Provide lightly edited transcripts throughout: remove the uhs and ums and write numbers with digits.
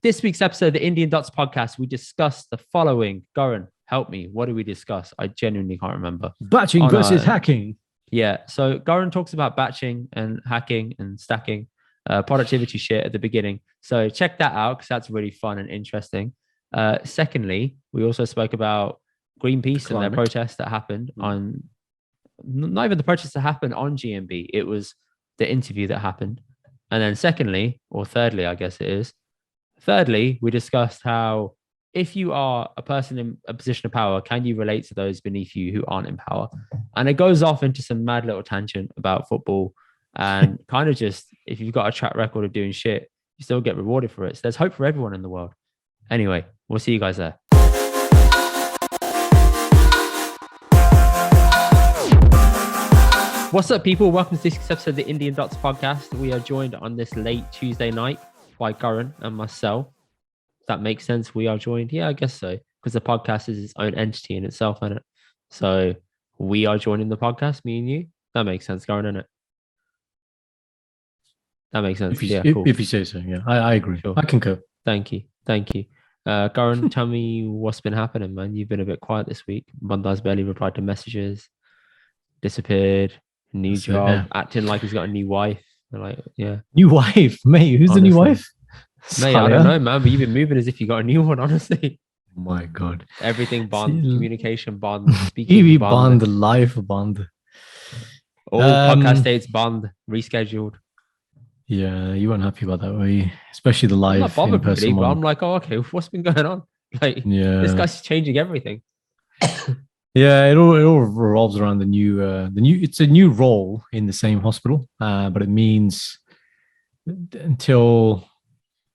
This week's episode of the Indian Dots podcast, we discussed the following. Goran, help me. What did we discuss? I genuinely can't remember. Batching versus hacking. Yeah. So Goran talks about batching and hacking and stacking, productivity shit at the beginning. So check that out because that's really fun and interesting. Secondly, we also spoke about Greenpeace and their protest that happened on, not even the protest that happened on GMB. It was the interview that happened. And then secondly, or thirdly, I guess it is. Thirdly, we discussed how if you are a person in a position of power, can you relate to those beneath you who aren't in power? And it goes off into some mad little tangent about football and kind of just, if you've got a track record of doing shit, you still get rewarded for it. So there's hope for everyone in the world. Anyway, we'll see you guys there. What's up, people? Welcome to this episode of the Indian Dots podcast. We are joined on this late Tuesday night by Karan and myself. If that makes sense, we are joined. Yeah, I guess so. Because the podcast is its own entity in itself, isn't it? So we are joining the podcast, me and you. That makes sense, Karan, doesn't it? That makes sense. Cool. If you say so, yeah. I agree. Sure. I concur. Thank you. Karan, tell me what's been happening, man. You've been a bit quiet this week. Banda's barely replied to messages. Disappeared. New job. Acting like he's got a new wife. New wife, mate. Who's the new wife? Mate, I don't know, man. But you've been moving as if you got a new one. Honestly. Oh my God. Everything bond, communication bond, speaking bond, life bond. All podcast dates bond, rescheduled. Yeah, you weren't happy about that, were you? Especially the live. I'm not bothered, really, but I'm like, oh, okay, what's been going on? Like, this guy's changing everything. Yeah, it all revolves around the new. It's a new role in the same hospital, but it means until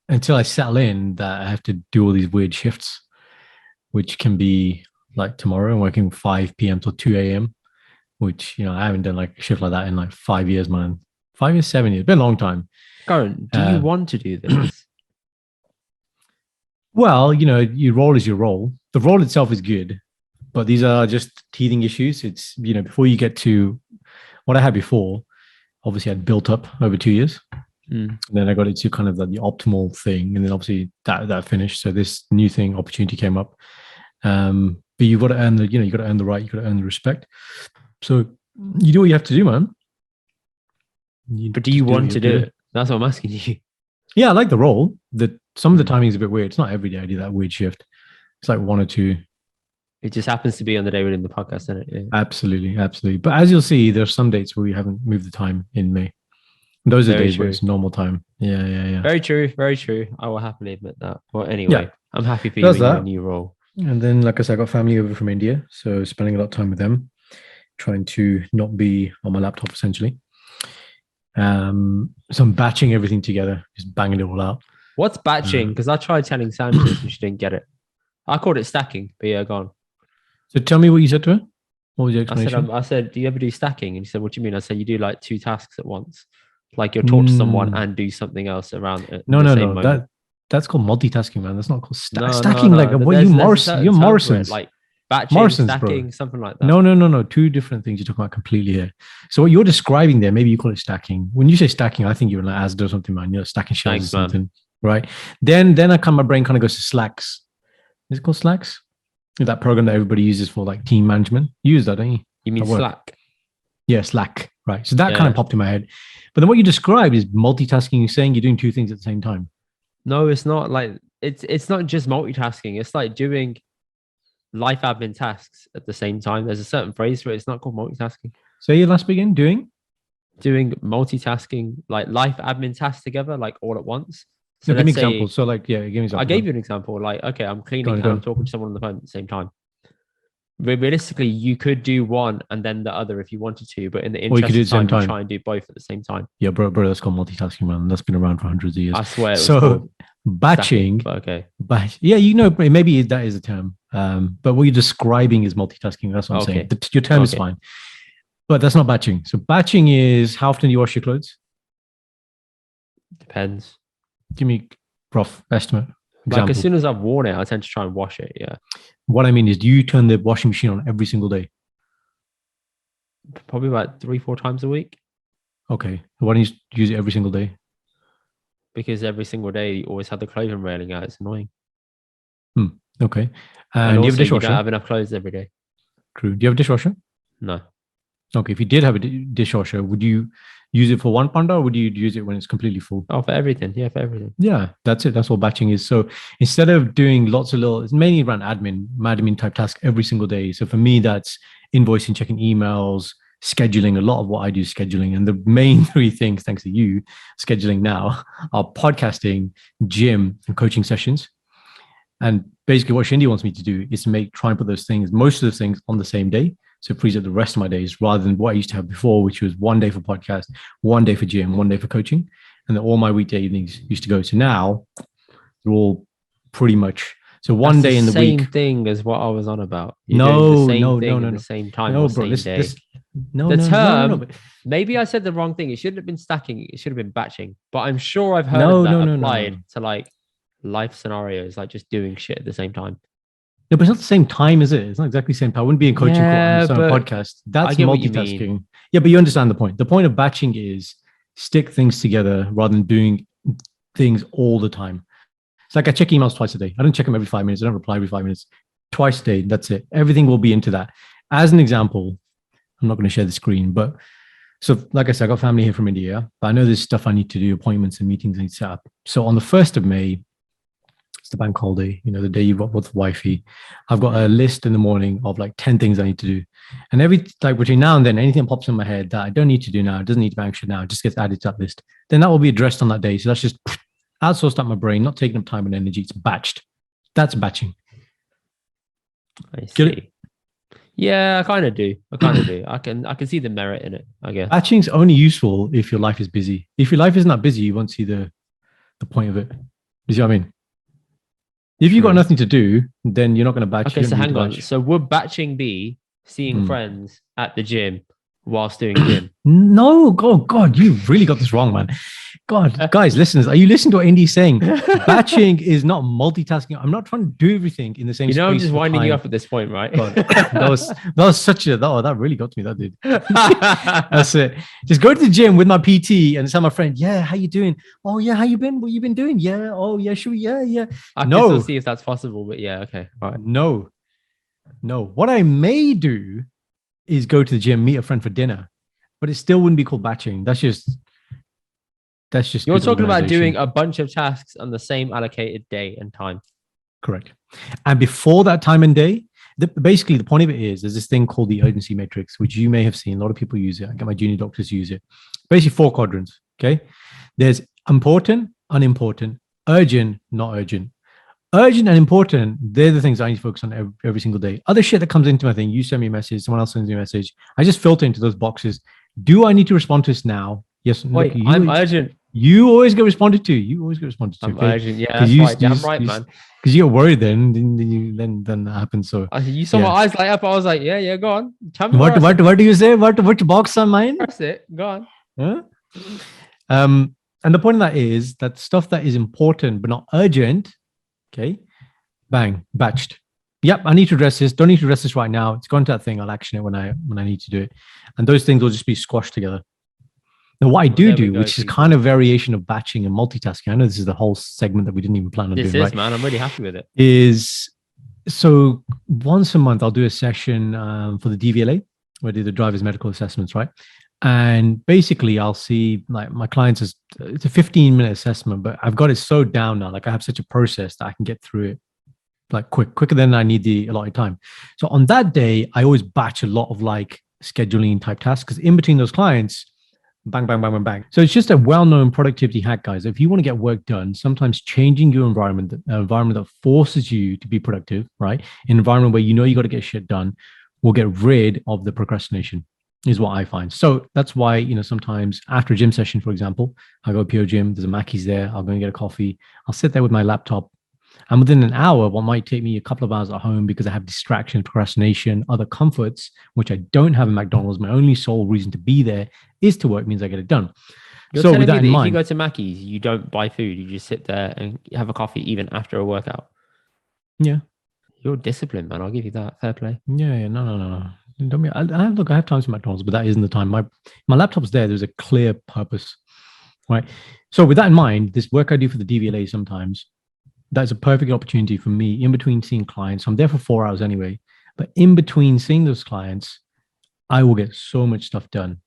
I settle in that I have to do all these weird shifts, which can be like tomorrow I'm working 5 p.m. till 2 a.m., which I haven't done like a shift like that in like 5 years, man. 5 years, 7 years, been a long time. Karan, do you want to do this? Well, your role is your role. The role itself is good, but these are just teething issues. It's, before you get to what I had before, obviously I'd built up over 2 years. And then I got into kind of the optimal thing. And then obviously that finished. So this new thing, opportunity came up. But you've got to earn you got to earn the right, you got to earn the respect. So you do what you have to do, man. But do you want to do it? That's what I'm asking you. Yeah, I like the role. Some of the timing is a bit weird. It's not every day I do that weird shift. It's like one or two. It just happens to be on the day we're in the podcast, isn't it? Yeah. Absolutely. But as you'll see, there's some dates where we haven't moved the time in May. Those are days where it's normal time. Yeah. Very true. I will happily admit that. Well, anyway, I'm happy for you in your new role. And then, like I said, I got family over from India, so spending a lot of time with them, trying to not be on my laptop essentially. So I'm batching everything together, just banging it all out. What's batching? Because I tried telling Sam this and she didn't get it. I called it stacking, but yeah, go on. So tell me what you said to her. What was your explanation? I said, do you ever do stacking? And she said, what do you mean? I said, you do like 2 tasks at once. Like you'll talk to someone and do something else around it. No. That's called multitasking, man. That's not called stacking. No. Like, what you Morrison? You're Morrison's. Like batching, Morrison's, stacking, bro. Something like that. No. 2 different things you're talking about completely here. So what you're describing there, maybe you call it stacking. When you say stacking, I think you're like Asda or something, man. You're stacking shelves or something, man. Right? Then my brain kind of goes to Slacks. Is it called Slacks? That program that everybody uses for like team management. You use that, don't you? You mean Slack? Yeah, Slack. Right. So that kind of popped in my head. But then what you described is multitasking. You're saying you're doing 2 things at the same time. No, it's not. Like it's not just multitasking. It's like doing life admin tasks at the same time. There's a certain phrase for it. It's not called multitasking. Say your last begin. Doing multitasking, like life admin tasks together, like all at once. So give me an example. So like, give me an example. I gave you an example. Like, okay, I'm cleaning and I'm talking to someone on the phone at the same time. Realistically, you could do one and then the other if you wanted to, but in the interest of time, you try and do both at the same time. Yeah, bro, that's called multitasking, man. That's been around for hundreds of years. I swear. So batching. Okay. Maybe that is a term. But what you're describing is multitasking. That's what I'm saying. Your term is fine. But that's not batching. So batching is how often do you wash your clothes? Depends. Give me rough estimate. Like as soon as I've worn it, I tend to try and wash it. Yeah. What I mean is, do you turn the washing machine on every single day? Probably about 3-4 times a week. Okay. Why don't you use it every single day? because every single day you always have the clothing railing out. It's annoying. Okay. And And do you have a also, you dishwasher? don't have enough clothes every day. True. Do you have a dishwasher? No. Okay. If you did have a dishwasher, would you use it for one panda or would you use it when it's completely full? Oh, for everything. Yeah, for everything. Yeah, that's it. That's all batching is. So instead of doing lots of little, it's mainly around admin type tasks every single day. So for me, that's invoicing, checking emails, scheduling. A lot of what I do is scheduling. And the main three things, thanks to you, scheduling now, are podcasting, gym, and coaching sessions. And basically what Shindy wants me to do is to try and put most of those things on the same day. So it frees up the rest of my days rather than what I used to have before, which was one day for podcast, one day for gym, one day for coaching. And then all my weekday evenings used to go. So now they're all pretty much. So one day in the week. Same thing as what I was on about. You're doing the same thing at the same time. No, or bro. same day. The term. Maybe I said the wrong thing. It shouldn't have been stacking. It should have been batching. But I'm sure I've heard of that applied to like life scenarios, like just doing shit at the same time. No, but it's not the same time, is it? It's not exactly the same time. I wouldn't be in coaching on a podcast. That's multitasking. Yeah, but you understand the point. The point of batching is stick things together rather than doing things all the time. It's like I check emails twice a day. I don't check them every 5 minutes. I don't reply every 5 minutes. Twice a day. That's it. Everything will be into that. As an example, I'm not going to share the screen, but so like I said, I got family here from India, but I know there's stuff I need to do, appointments and meetings I need to set up. So on the 1st of May, it's the bank holiday, the day you've got with wifey. I've got a list in the morning of like 10 things I need to do. And between now and then, anything that pops in my head that I don't need to do now, doesn't need to be action now, just gets added to that list. Then that will be addressed on that day. So that's just outsourced out my brain, not taking up time and energy. It's batched. That's batching. I see. Yeah, I kind of do. I can see the merit in it, I guess. Batching's only useful if your life is busy. If your life is not busy, you won't see the point of it. You see what I mean? If you've got nothing to do, then you're not going to batch. Okay, so hang on. So would batching be seeing friends at the gym whilst doing gym? No, oh God, you really got this wrong, man. God, guys, listeners, are you listening to what Indy's saying? Batching is not multitasking. I'm not trying to do everything in the same space. I'm just winding you up at this point, right? God, that really got to me. That did. That's it. Just go to the gym with my PT and tell my friend, yeah, how you doing? Oh yeah, how you been? What you been doing? Yeah. Oh yeah, sure. Yeah. I can still see if that's possible, but yeah, okay. All right. No. What I may do is go to the gym, meet a friend for dinner, but it still wouldn't be called batching. That's just you're talking about doing a bunch of tasks on the same allocated day and time. Correct. And before that time and day, basically the point of it is there's this thing called the urgency matrix, which you may have seen. A lot of people use it. I get my junior doctors use it. Basically 4 quadrants. Okay. There's important, unimportant, urgent, not urgent. Urgent and important, they're the things I need to focus on every single day. Other shit that comes into my thing, you send me a message, someone else sends me a message. I just filter into those boxes. Do I need to respond to this now? Yes. Wait, I'm urgent. You always get responded to. I'm urgent. Yeah, that's right. Damn right, man. Because you get worried then that happens. So you saw my eyes light up. I was like, yeah, go on. Tell me what do you say? Which box am I in? Press it. Go on. Huh? And the point of that is that stuff that is important but not urgent, okay, bang, batched. Yep, I need to address this. Don't need to address this right now. It's gone to that thing. I'll action it when I need to do it. And those things will just be squashed together. Now, what I do, which is kind of variation of batching and multitasking, I know this is the whole segment that we didn't even plan on doing. This is, man. I'm really happy with it. Is so once a month, I'll do a session for the DVLA, where I do the driver's medical assessments, right? And basically, I'll see like my clients, it's a 15-minute assessment, but I've got it so down now. Like I have such a process that I can get through it like quicker than I need the allotted time. So on that day, I always batch a lot of like scheduling type tasks because in between those clients, bang, bang, bang, bang, bang. So it's just a well-known productivity hack, guys. If you want to get work done, sometimes changing your environment, an environment that forces you to be productive, right? An environment where you know you got to get shit done will get rid of the procrastination is what I find. So that's why, sometimes after a gym session, for example, I go to Pure Gym, there's a Mackey's there. I'll go and get a coffee. I'll sit there with my laptop. And within an hour, what might take me a couple of hours at home because I have distraction, procrastination, other comforts, which I don't have in McDonald's. My only sole reason to be there is to work, means I get it done. You're so with that in mind, if you go to Mackey's, you don't buy food. You just sit there and have a coffee even after a workout. Yeah. You're disciplined, man. I'll give you that. Fair play. Yeah. No. Don't be, I have times for McDonald's, but that isn't the time. My laptop's there. There's a clear purpose. right? So with that in mind, this work I do for the DVLA sometimes, that's a perfect opportunity for me in between seeing clients. I'm there for 4 hours anyway, but in between seeing those clients, I will get so much stuff done.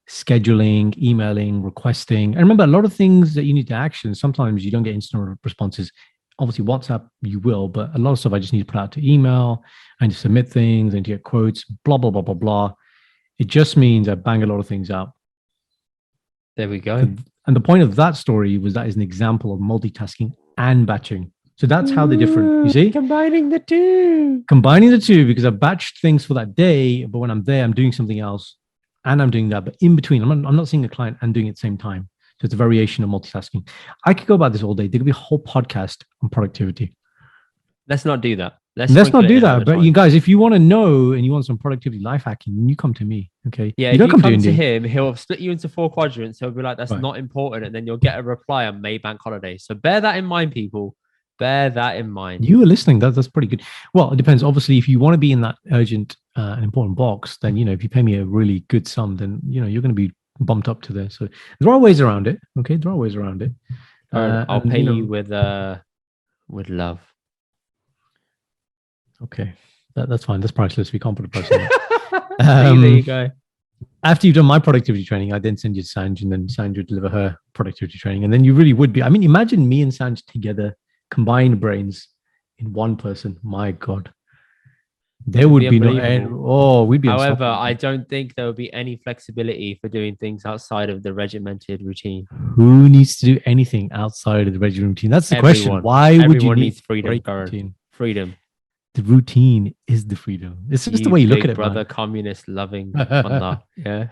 Scheduling, emailing, requesting. And remember, a lot of things that you need to action, sometimes you don't get instant responses. Obviously, WhatsApp, you will, but a lot of stuff I just need to put out to email. I need to submit things, I need to get quotes, blah, blah, blah, blah, blah. It just means I bang a lot of things out. There we go. And the point of that story was that is an example of multitasking and batching. So that's how they're different. You see? Combining the two. Combining the two, because I batched things for that day, but when I'm there, I'm doing something else and I'm doing that. But in between, I'm not seeing a client and doing it at the same time. So it's a variation of multitasking. I could go about this all day. There could be a whole podcast on productivity. Let's not do that. Let's not do that. But you guys, if you want to know and you want some productivity life hacking, then you come to me. Okay. Yeah. You don't come to Indy. him, he'll split you into 4 quadrants. He'll be like, that's not important. And then you'll get a reply on May Bank holiday. So bear that in mind, people. Bear that in mind. You were listening. That's pretty good. Well, it depends. Obviously, if you want to be in that urgent and important box, then, if you pay me a really good sum, then, you're going to be bumped up to there. So there are ways around it. Okay. There are ways around it. I'll pay you with love. Okay. That's fine. That's priceless. We can't put a price on it. There you go. After you've done my productivity training, I then send you to Sanj, and then Sanj would deliver her productivity training. And then you really would be, imagine me and Sanj together, combined brains in one person. My God. There would be no we'd be. However, I don't think there would be any flexibility for doing things outside of the regimented routine. Who needs to do anything outside of the regimented routine? That's the question. Why would you need freedom? Freedom. The routine is the freedom. It's just the way you look at it, brother. Communist loving. Yeah.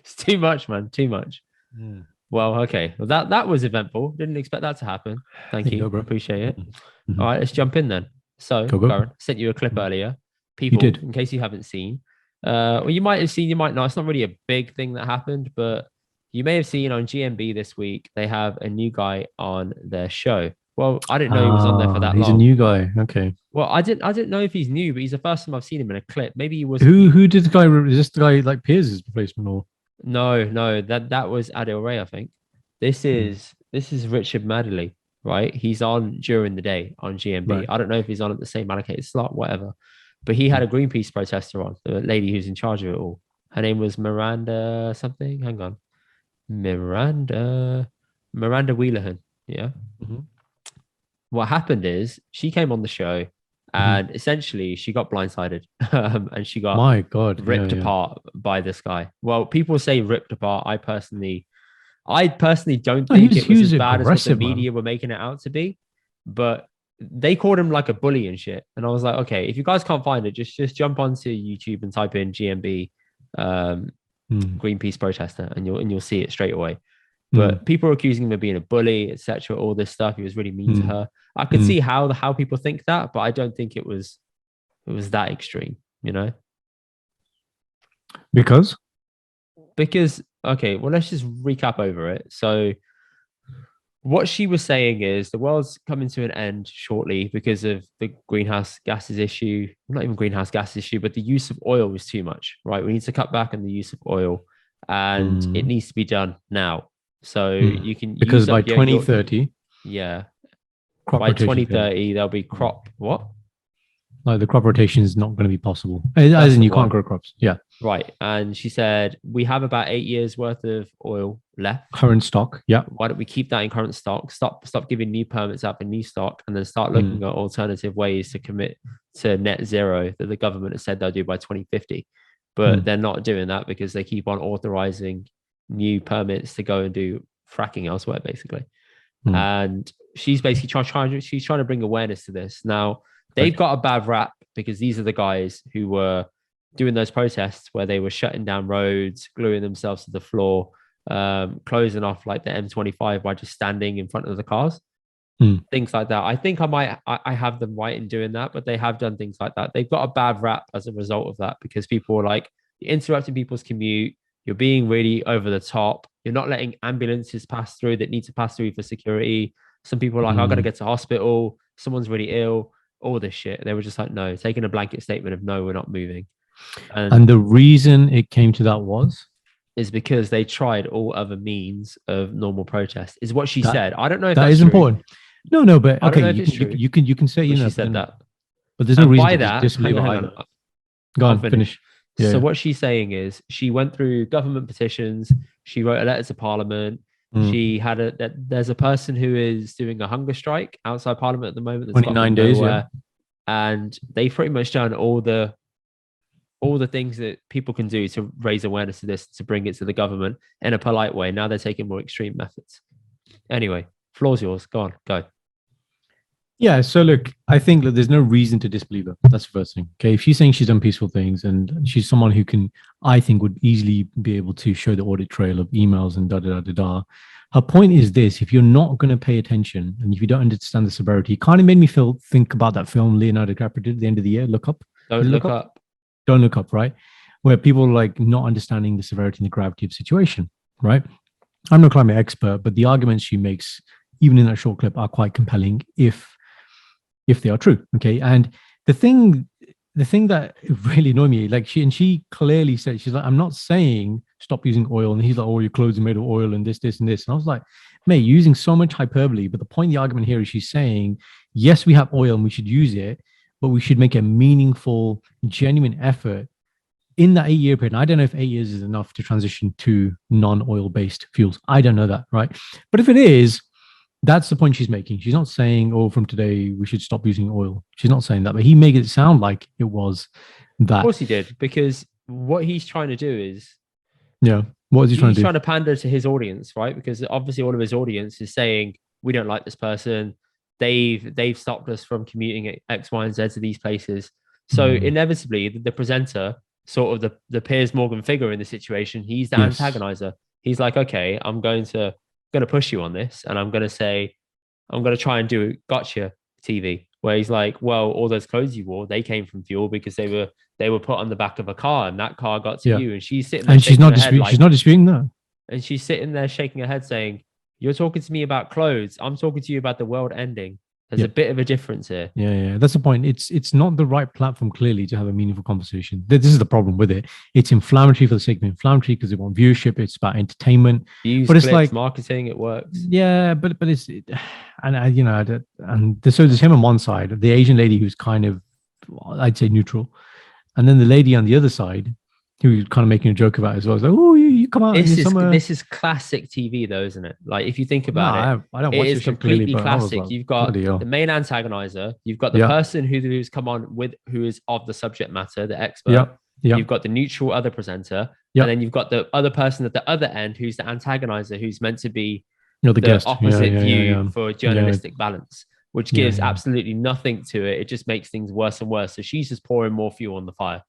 It's too much, man. Too much. Yeah. Well, okay. Well, that was eventful. Didn't expect that to happen. Thank you. Appreciate it. Mm-hmm. All right, let's jump in then. So, Karan, sent you a clip earlier. People, in case you haven't seen, well, you might have seen, you might not. It's not really a big thing that happened, but you may have seen on GMB this week, they have a new guy on their show. Well, I didn't know he was on there for that long. He's a new guy. Okay. Well, I didn't know if he's new, but he's the first time I've seen him in a clip. Maybe he was. Who did the guy? Is this the guy like Piers' replacement or? No, that was Adil Ray, I think. This is Richard Madeley, right? He's on during the day on GMB. Right. I don't know if he's on at the same allocated slot, whatever. But he had a Greenpeace protester on, the lady who's in charge of it all. Her name was Miranda something. Hang on. Miranda Wheelahan. Yeah. Mm-hmm. What happened is she came on the show and essentially she got blindsided and she got ripped apart by this guy. Well, people say ripped apart. I personally don't think it was as bad as what the media were making it out to be, but they called him like a bully and shit. And I was like, okay, if you guys can't find it, just jump onto YouTube and type in GMB Greenpeace protester and you'll see it straight away. But people are accusing him of being a bully, etc. All this stuff. He was really mean to her. I could see how people think that, but I don't think it was that extreme, Because okay, well, let's just recap over it. So what she was saying is the world's coming to an end shortly because of the greenhouse gases issue. Not even greenhouse gas issue, but the use of oil is too much, right? We need to cut back on the use of oil and it needs to be done now. So you can because by 2030, by 2030 there'll be crop like the crop rotation is not going to be possible, as in you can't grow crops. Right. And she said we have about 8 years worth of oil left, current stock. Why don't we keep that in current stock, stop giving new permits up in new stock, and then start looking at alternative ways to commit to net zero that the government has said they'll do by 2050. But they're not doing that because they keep on authorizing new permits to go and do fracking elsewhere, basically. And she's basically trying to bring awareness to this. Now, they've got a bad rap because these are the guys who were doing those protests where they were shutting down roads, gluing themselves to the floor, closing off like the M25 by just standing in front of the cars, things like that. I think I have them right in doing that, but they have done things like that. They've got a bad rap as a result of that because people are like, you're interrupting people's commute. You're being really over the top. You're not letting ambulances pass through that need to pass through for security. Some people are like, I've got to get to hospital. Someone's really ill. All this shit. They were just like, no, taking a blanket statement of no, we're not moving. And the reason it came to that was? is because they tried all other means of normal protest, is what she That said. I don't know if that that's is true. important. No, but I don't okay, know if it's true, you can say, but you know, she said that. but there's no And reason by to that, disbelieve her hang either. on, Go I'll on, finish. Yeah, So yeah. what she's saying is she went through government petitions, she wrote a letter to Parliament. Mm. She had there's a person who is doing a hunger strike outside Parliament at the moment that's got 29 them days, yeah. nowhere. And they've pretty much done all the things that people can do to raise awareness of this, to bring it to the government in a polite way. Now they're taking more extreme methods. Anyway, floor's yours. Go on, go. Yeah, so look, I think that there's no reason to disbelieve her. That's the first thing. Okay, if she's saying she's done peaceful things and she's someone who can, I think, would easily be able to show the audit trail of emails and da da da da da. Her point is this: if you're not going to pay attention and if you don't understand the severity, it kind of made me think about that film Leonardo DiCaprio did at the end of the year. Look Up. Don't look up. Don't Look Up, right? Where people are like not understanding the severity and the gravity of the situation, right? I'm no climate expert, but the arguments she makes, even in that short clip, are quite compelling if they are true. Okay. And the thing that really annoyed me, like she clearly said, she's like, I'm not saying stop using oil. And he's like, oh, your clothes are made of oil and this, and this. And I was like, mate, using so much hyperbole. But the point of the argument here is she's saying, yes, we have oil and we should use it, but we should make a meaningful, genuine effort in that 8-year period. And I don't know if 8 years is enough to transition to non-oil based fuels. I don't know that, right? But if it is, that's the point she's making. She's not saying, oh, from today we should stop using oil. She's not saying that, but he made it sound like it was that. Of course he did, because what he's trying to do is, yeah, what is he trying to do? He's trying to pander to his audience, right? Because obviously all of his audience is saying, we don't like this person. They've stopped us from commuting X, Y, and Z to these places. So inevitably, the presenter, sort of the Piers Morgan figure in the situation, he's the antagonizer. He's like, okay, I'm going to push you on this, and I'm going to try and do gotcha TV, where he's like, well, all those clothes you wore, they came from fuel because they were put on the back of a car, and that car got to you. And she's sitting there, and she's not disputing that. And she's sitting there shaking her head, saying, "You're talking to me about clothes. I'm talking to you about the world ending." There's a bit of a difference here. Yeah, that's the point. It's not the right platform, clearly, to have a meaningful conversation. This is the problem with it. It's inflammatory for the sake of inflammatory because they want viewership. It's about entertainment. But it's like marketing. It works. Yeah, but it's so there's him on one side, the Asian lady who's kind of, I'd say, neutral, and then the lady on the other side who's kind of making a joke about it as well. It's like, oh, you come out. This is classic TV, though, isn't it? Like, if you think about I don't watch it is completely classic. Like, you've got the main antagonizer. You've got the person who's come on with, who is of the subject matter, the expert. You've got the neutral other presenter, and then you've got the other person at the other end who's the antagonizer, who's meant to be the guest. Opposite view for journalistic balance, which gives absolutely nothing to it. It just makes things worse and worse. So she's just pouring more fuel on the fire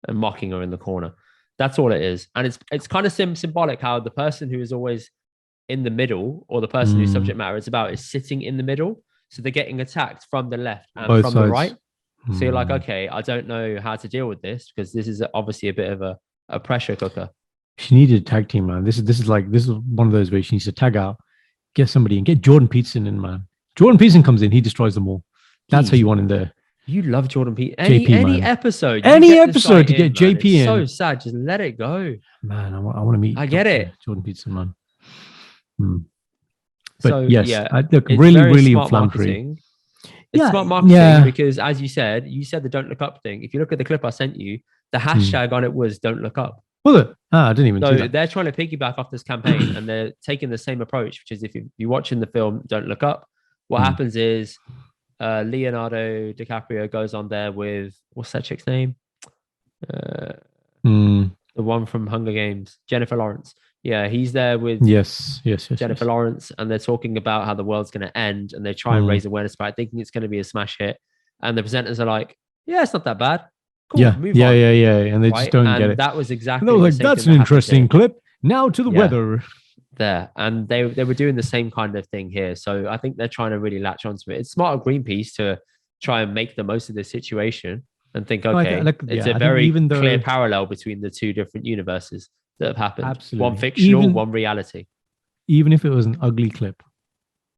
and mocking her in the corner. That's all it is. And it's kind of symbolic how the person who is always in the middle, or the person whose subject matter is about, is sitting in the middle. So they're getting attacked from the left and both from sides. the right. So you're like, okay, I don't know how to deal with this, because this is obviously a bit of a pressure cooker. She needed a tag team, man. This is one of those ways she needs to tag out, get somebody, and get Jordan Peterson in, man. Jordan Peterson comes in, he destroys them all. That's how you want in there. You love Jordan Peterson. Any episode to get JP in. It's so sad. Just let it go, man. I want to meet. I get it, Jordan Peterson, man. But so, yes, look, really inflammatory. Marketing. It's smart marketing because, as you said the don't look up thing. If you look at the clip I sent you, the hashtag on it was don't look up. Well, I didn't even see that. They're trying to piggyback off this campaign, and they're taking the same approach, which is, if you're watching the film Don't Look Up, what happens is Leonardo DiCaprio goes on there with, what's that chick's name? The one from Hunger Games, Jennifer Lawrence. Yeah, he's there with yes, Jennifer Lawrence, and they're talking about how the world's going to end, and they try and raise awareness about it, thinking it's going to be a smash hit. And the presenters are like, "Yeah, it's not that bad. Cool, move on." And they just don't get it. That was exactly. And they were like, "That's an interesting clip." Now to the weather. There, and they were doing the same kind of thing here. So I think they're trying to really latch onto it. It's smart of Greenpeace to try and make the most of this situation and think, okay, it's a very clear parallel between the two different universes that have happened. Absolutely. One fictional, one reality. Even if it was an ugly clip,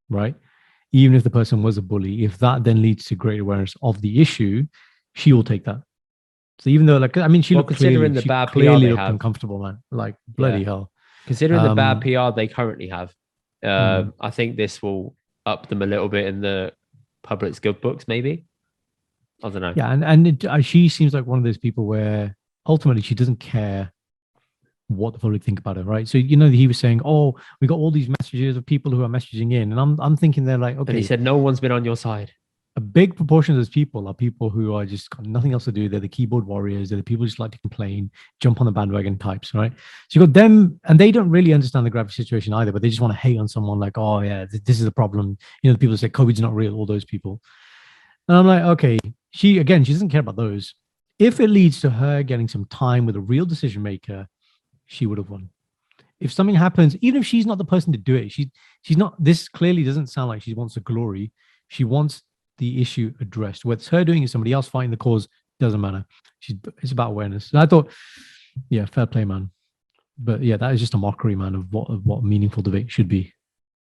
right? Even if the person was a bully, if that then leads to great awareness of the issue, she will take that. So even though, like, I mean, Well, considering the she bad PR clearly they looked have, uncomfortable, man. Like bloody hell. considering the bad Um, PR they currently have, mm, I think this will up them a little bit in the public's good books. Maybe I don't know. yeah, she seems like one of those people where ultimately she doesn't care what the public think about it, right? So he was saying, "Oh, we got all these messages of people who are messaging in," and I'm thinking they're like, And he okay, said no one's been on your side. a big proportion of those people are people who are just got nothing else to do. They're the keyboard warriors. They're the people who just like to complain, jump on the bandwagon types, right? So you got them, and they don't really understand the gravity situation either, but they just want to hate on someone like, oh yeah, this is the problem. The people who say COVID's not real, all those people. And I'm like, okay, she doesn't care about those. If it leads to her getting some time with a real decision maker, she would have won. If something happens, even if she's not the person to do it, she's not. This clearly doesn't sound like she wants the glory. She wants the issue addressed. Whether it's her doing it, somebody else fighting the cause, doesn't matter. It's about awareness. And I thought, yeah, fair play, man. But yeah, that is just a mockery, man, of what meaningful debate should be.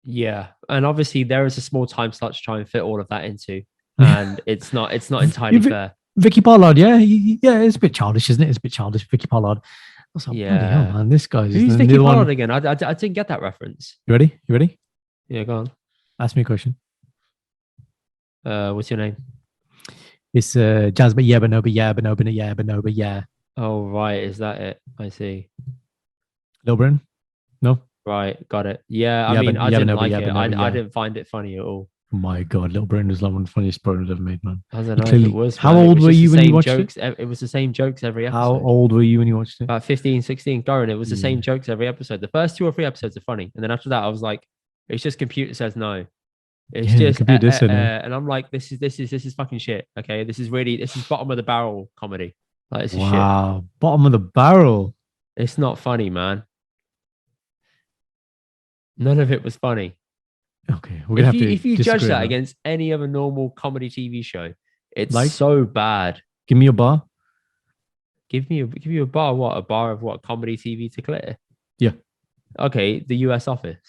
Yeah, and obviously there is a small time slot to try and fit all of that into, and it's not entirely fair. Vicky Pollard, yeah, it's a bit childish, isn't it? It's a bit childish, Vicky Pollard. I was like, bloody hell, Yeah. man, this guy's Who's Vicky Pollard again? I didn't get that reference. You ready? You ready? Yeah, go on. Ask me a question. What's your name? It's Jazz, but yeah, but no, but yeah, but no, but yeah, but no, but yeah. Oh, right. Is that it? I see. Lil Britain? No? Right. Got it. Yeah. I Yeah, mean, but- I yeah, but didn't no, but like yeah, it. but no, but I yeah. didn't find it funny at all. Oh my God, Little Britain is like one of the funniest programs ever made, man. I don't know if Clearly- it was. How man. It old was were just you the when you same watched jokes. It was the same jokes every episode. How old were you when you watched it? About 15, 16. Darren, it was the same Yeah. jokes every episode. The first 2 or 3 episodes are funny. And then after that, I was like, it's just computer says no. It's Yeah, just computer said no. and I'm like, this is fucking shit. Okay. This is bottom of the barrel comedy. Like, this is shit. Wow, bottom of the barrel. It's not funny, man. None of it was funny. Okay, we're gonna have to. If you judge disagree that on against any other normal comedy TV show, it's Like? so bad. Give me a bar. Give you a bar. What, a bar of what? Comedy TV to clear? Yeah. Okay, the US Office.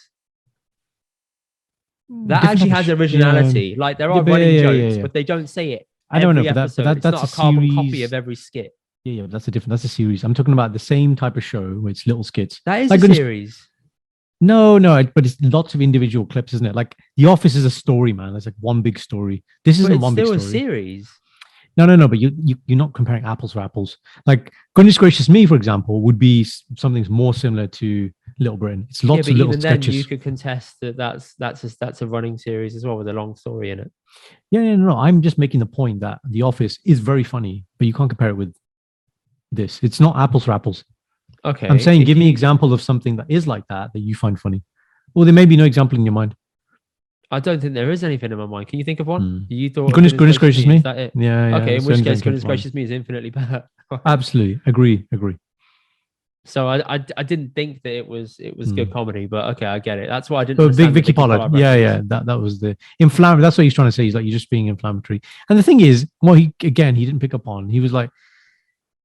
That Different actually type has of originality. Like, there Yeah, are but running yeah, jokes, yeah. but they don't say it. I don't know, every but episode. that's It's not a a carbon copy series. of every skit. Yeah, that's a series. I'm talking about the same type of show where it's little skits. That is Like a goodness- series. No, but it's lots of individual clips, isn't it? Like The Office is a story, man. It's like one big story. This But isn't it's one big still a story. series. No, but you're not comparing apples for apples. Like Goodness Gracious Me, for example, would be something more similar to Little Britain. It's lots Yeah, of but little even then, sketches. you could contest that that's a running series as well with a long story in it. Yeah, no. I'm just making the point that The Office is very funny, but you can't compare it with this. It's not apples for apples. Okay. I'm saying, if give me you- an example of something that is like that you find funny. Or there may be no example in your mind. I don't think there is anything in my mind. Can you think of one? You thought Goodness Gracious Me. Is that it? Yeah. Okay, in so which anything case, came Goodness to mind. Gracious Me is infinitely better. Absolutely, agree. So I didn't think that it was good comedy, but okay, I get it. That's why I didn't. So big understand the Vicky Pollard. Yeah. reference. That was the inflammatory. That's what he's trying to say. He's like, you're just being inflammatory. And the thing is, well, he didn't pick up on. He was like,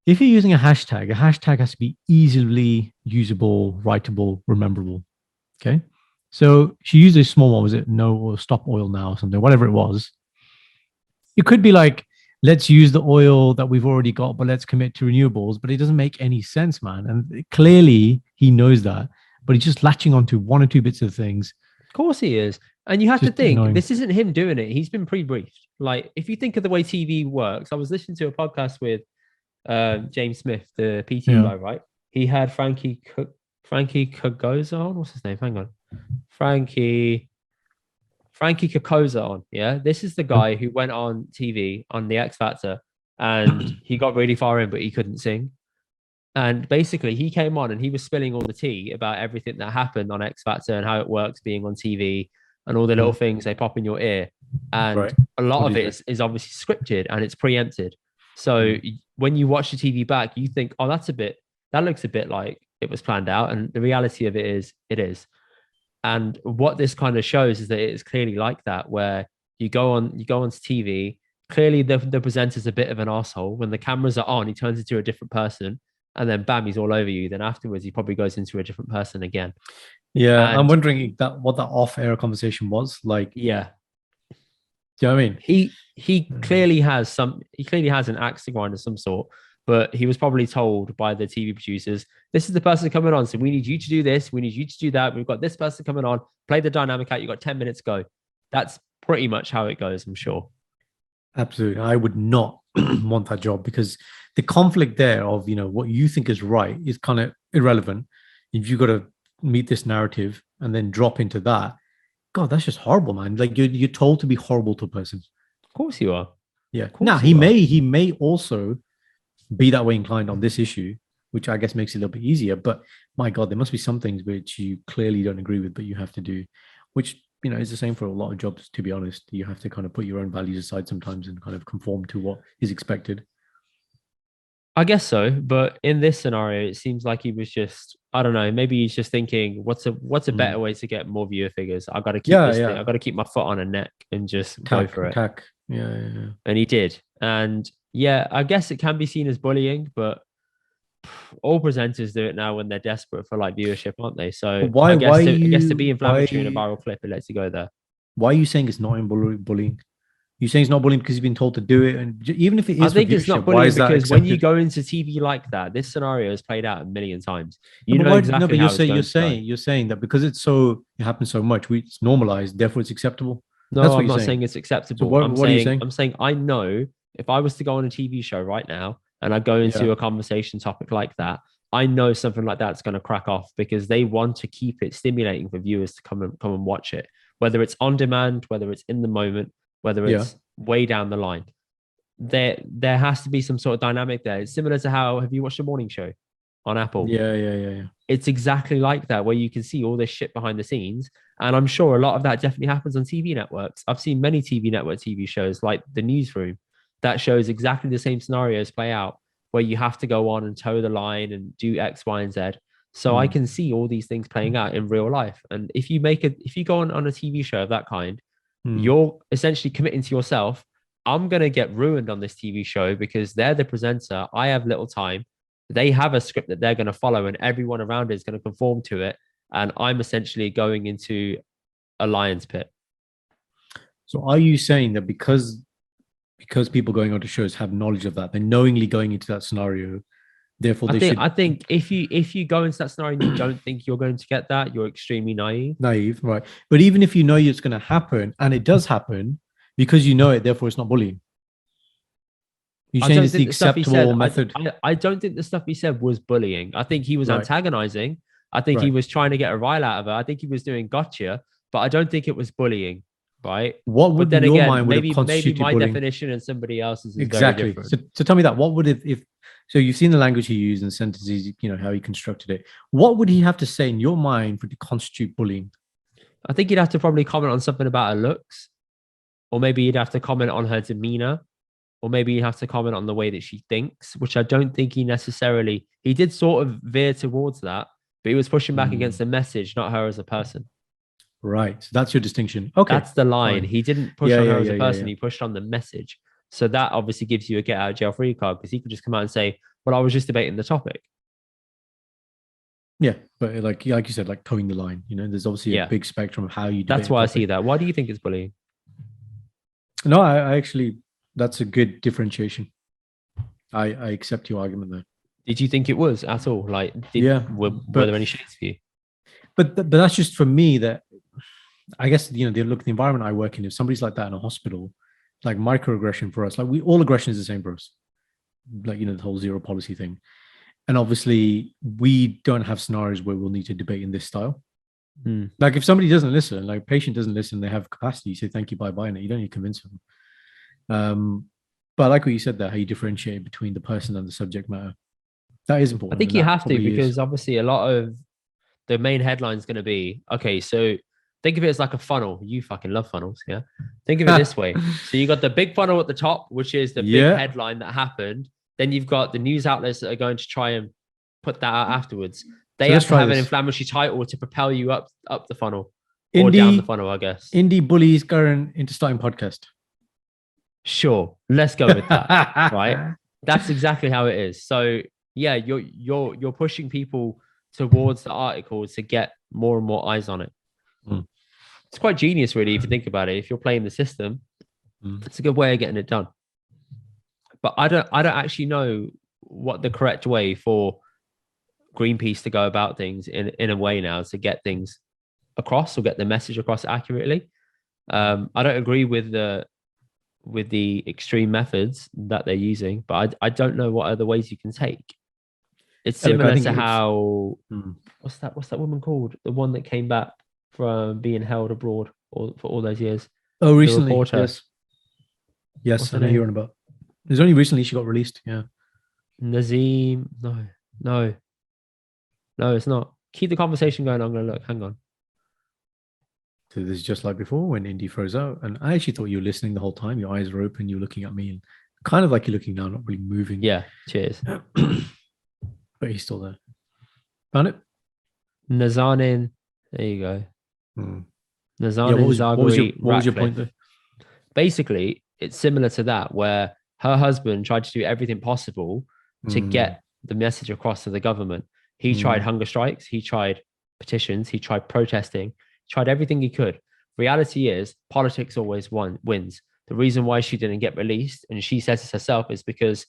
if you're using a hashtag has to be easily usable, writable, rememberable. Okay. So she used a small one. Was it no or stop oil now or something? Whatever it was. It could be like, let's use the oil that we've already got, but let's commit to renewables. But it doesn't make any sense, man. And clearly he knows that, but he's just latching onto one or two bits of things. Of course he is. And you have to Just think, annoying. this isn't him doing it. He's been pre-briefed. Like, if you think of the way TV works, I was listening to a podcast with James Smith, the PT Yeah. guy, right? He had Frankie Kagoza on. What's his name? Hang on. Frankie Kakoza on. Yeah. This is the guy who went on TV on the X Factor and he got really far in, but he couldn't sing. And basically, he came on and he was spilling all the tea about everything that happened on X Factor and how it works being on TV and all the little things they pop in your ear. And Right. a lot What of do you it is obviously scripted and it's preempted. So when you watch the TV back, you think, oh, that looks a bit like it was planned out. And the reality of it is. And what this kind of shows is that it's clearly like that, where you go onto TV. Clearly, the presenter's a bit of an asshole. When the cameras are on, he turns into a different person, and then bam, he's all over you. Then afterwards, he probably goes into a different person again. Yeah, And- I'm wondering what that off-air conversation was like. Yeah, Do you know what I mean? he clearly has an axe to grind of some sort. but he was probably told by the TV producers, this is the person coming on. So we need you to do this. We need you to do that. We've got this person coming on. Play the dynamic out. You've got 10 minutes, go. That's pretty much how it goes, I'm sure. Absolutely. I would not want that job because the conflict there of, what you think is right is kind of irrelevant. If you've got to meet this narrative and then drop into that, God, that's just horrible, man. Like you're told to be horrible to a person. Of course you are. Yeah. Now he may also be that way inclined on this issue, which I guess makes it a little bit easier. But my God, there must be some things which you clearly don't agree with, but you have to do, which, is the same for a lot of jobs, to be honest. You have to kind of put your own values aside sometimes and kind of conform to what is expected. I guess so. But in this scenario, it seems like he was just, I don't know, maybe he's just thinking, what's a better way to get more viewer figures? I've got to keep this thing. I've got to keep my foot on a neck and just go for it. Yeah. And he did. And yeah, I guess it can be seen as bullying, but all presenters do it now when they're desperate for like viewership, aren't they? So I guess to be inflammatory in a viral clip, it lets you go there. Why are you saying it's not in bullying? You're saying it's not bullying because you've been told to do it, and even if it is, I think it's not bullying because when you go into TV like that, this scenario is played out a million times. You're saying that because it happens so much, it's normalized, therefore it's acceptable. No, I'm not saying it's acceptable. So what are you saying? I'm saying I know if I was to go on a TV show right now and I go into a conversation topic like that, I know something like that's going to crack off because they want to keep it stimulating for viewers to come and watch it, whether it's on demand, whether it's in the moment, whether it's way down the line. There has to be some sort of dynamic there. It's similar to how, have you watched The Morning Show on Apple? Yeah. It's exactly like that, where you can see all this shit behind the scenes. And I'm sure a lot of that definitely happens on TV networks. I've seen many TV network TV shows like The Newsroom that shows exactly the same scenarios play out, where you have to go on and toe the line and do X, Y, and Z. So I can see all these things playing out in real life. And if you go on a TV show of that kind, you're essentially committing to yourself, I'm going to get ruined on this TV show because they're the presenter. I have little time. They have a script that they're going to follow and everyone around it is going to conform to it. And I'm essentially going into a lion's pit. So are you saying that because people going on to shows have knowledge of that, they're knowingly going into that scenario, therefore I think if you go into that scenario and you don't think you're going to get that, you're extremely naive, right? But even if you know it's going to happen and it does happen, because you know it, therefore it's not bullying. You're saying it's the acceptable method. I don't think the stuff he said was bullying. I think he was antagonizing. I think he was trying to get a rile out of her. I think he was doing gotcha, but I don't think it was bullying. Right. What would in your mind maybe my bullying? Definition and somebody else's is exactly. Very different. So tell me that. What would if so you've seen the language he used and sentences, how he constructed it. What would he have to say in your mind for it to constitute bullying? I think he'd have to probably comment on something about her looks, or maybe he'd have to comment on her demeanor, or maybe he'd have to comment on the way that she thinks, which I don't think he did sort of veer towards that, but he was pushing back against the message, not her as a person. Right. So that's your distinction. Okay. That's the line. Fine. He didn't push on her as a person. He pushed on the message. So that obviously gives you a get out of jail free card because he could just come out and say, well, I was just debating the topic. Yeah. But like you said, like towing the line, there's obviously a big spectrum of how you do it. That's why I see that. Why do you think it's bullying? No, I actually, that's a good differentiation. I accept your argument there. Did you think it was at all? Like, were there any shades for you? But that's just for me that I guess, the environment I work in, if somebody's like that in a hospital, like microaggression for us, like all aggression is the same for us. Like, the whole zero policy thing. And obviously we don't have scenarios where we'll need to debate in this style. Like if somebody doesn't listen, like patient doesn't listen, they have capacity, you say, thank you, bye-bye. And you don't need to convince them. But I like what you said there, how you differentiate between the person and the subject matter. That is important. I think you have to, because obviously a lot of the main headline is going to be, okay, so think of it as like a funnel. You fucking love funnels, yeah? Think of it this way. So you got the big funnel at the top, which is the big headline that happened. Then you've got the news outlets that are going to try and put that out afterwards. They have to have an inflammatory title to propel you up the funnel or down the funnel, I guess. Indy bullies Karan into starting podcast. Sure, let's go with that. Right? That's exactly how it is. So yeah, you're pushing people towards the article to get more and more eyes on it. It's quite genius, really, if you think about it. If you're playing the system, it's a good way of getting it done. But I don't actually know what the correct way for Greenpeace to go about things in a way now to get things across or get the message across accurately. I don't agree with the extreme methods that they're using, but I don't know what other ways you can take. It's Yeah, look, I similar think to it's- how what's that woman called? The one that came back from being held abroad for all those years. Oh, The recently, reporter. yes. Yes, What's I her know name? you're on about. It's only recently she got released. Yeah. Nazim. No, it's not. Keep the conversation going. I'm gonna look. Hang on. So this is just like before when Indy froze out. And I actually thought you were listening the whole time. Your eyes were open. You were looking at me and kind of like you're looking now, not really moving. Yeah. Cheers. But he's still there. Found it? Nazanin. There you go. Hmm. Nazanin Yeah, what was your Zaghari point there? Basically, it's similar to that, where her husband tried to do everything possible to get the message across to the government. He tried hunger strikes, he tried petitions, he tried protesting, tried everything he could. Reality is, politics always wins. The reason why she didn't get released, and she says this herself, is because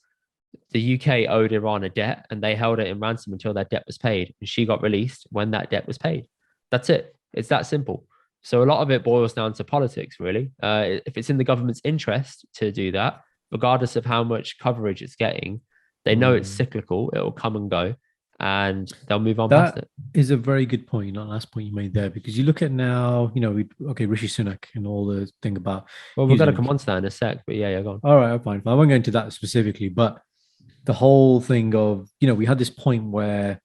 the UK owed Iran a debt and they held it in ransom until that debt was paid. And she got released when that debt was paid. That's it. It's that simple. So a lot of it boils down to politics, really. If it's in the government's interest to do that, regardless of how much coverage it's getting, they know it's cyclical. It will come and go, and they'll move on past That it. is a very good point. That last point you made there, because you look at now, Rishi Sunak and all the thing about. Well, we're going to using- come on to that in a sec, but yeah, go on. All right, fine. I won't go into that specifically, but the whole thing of, we had this point where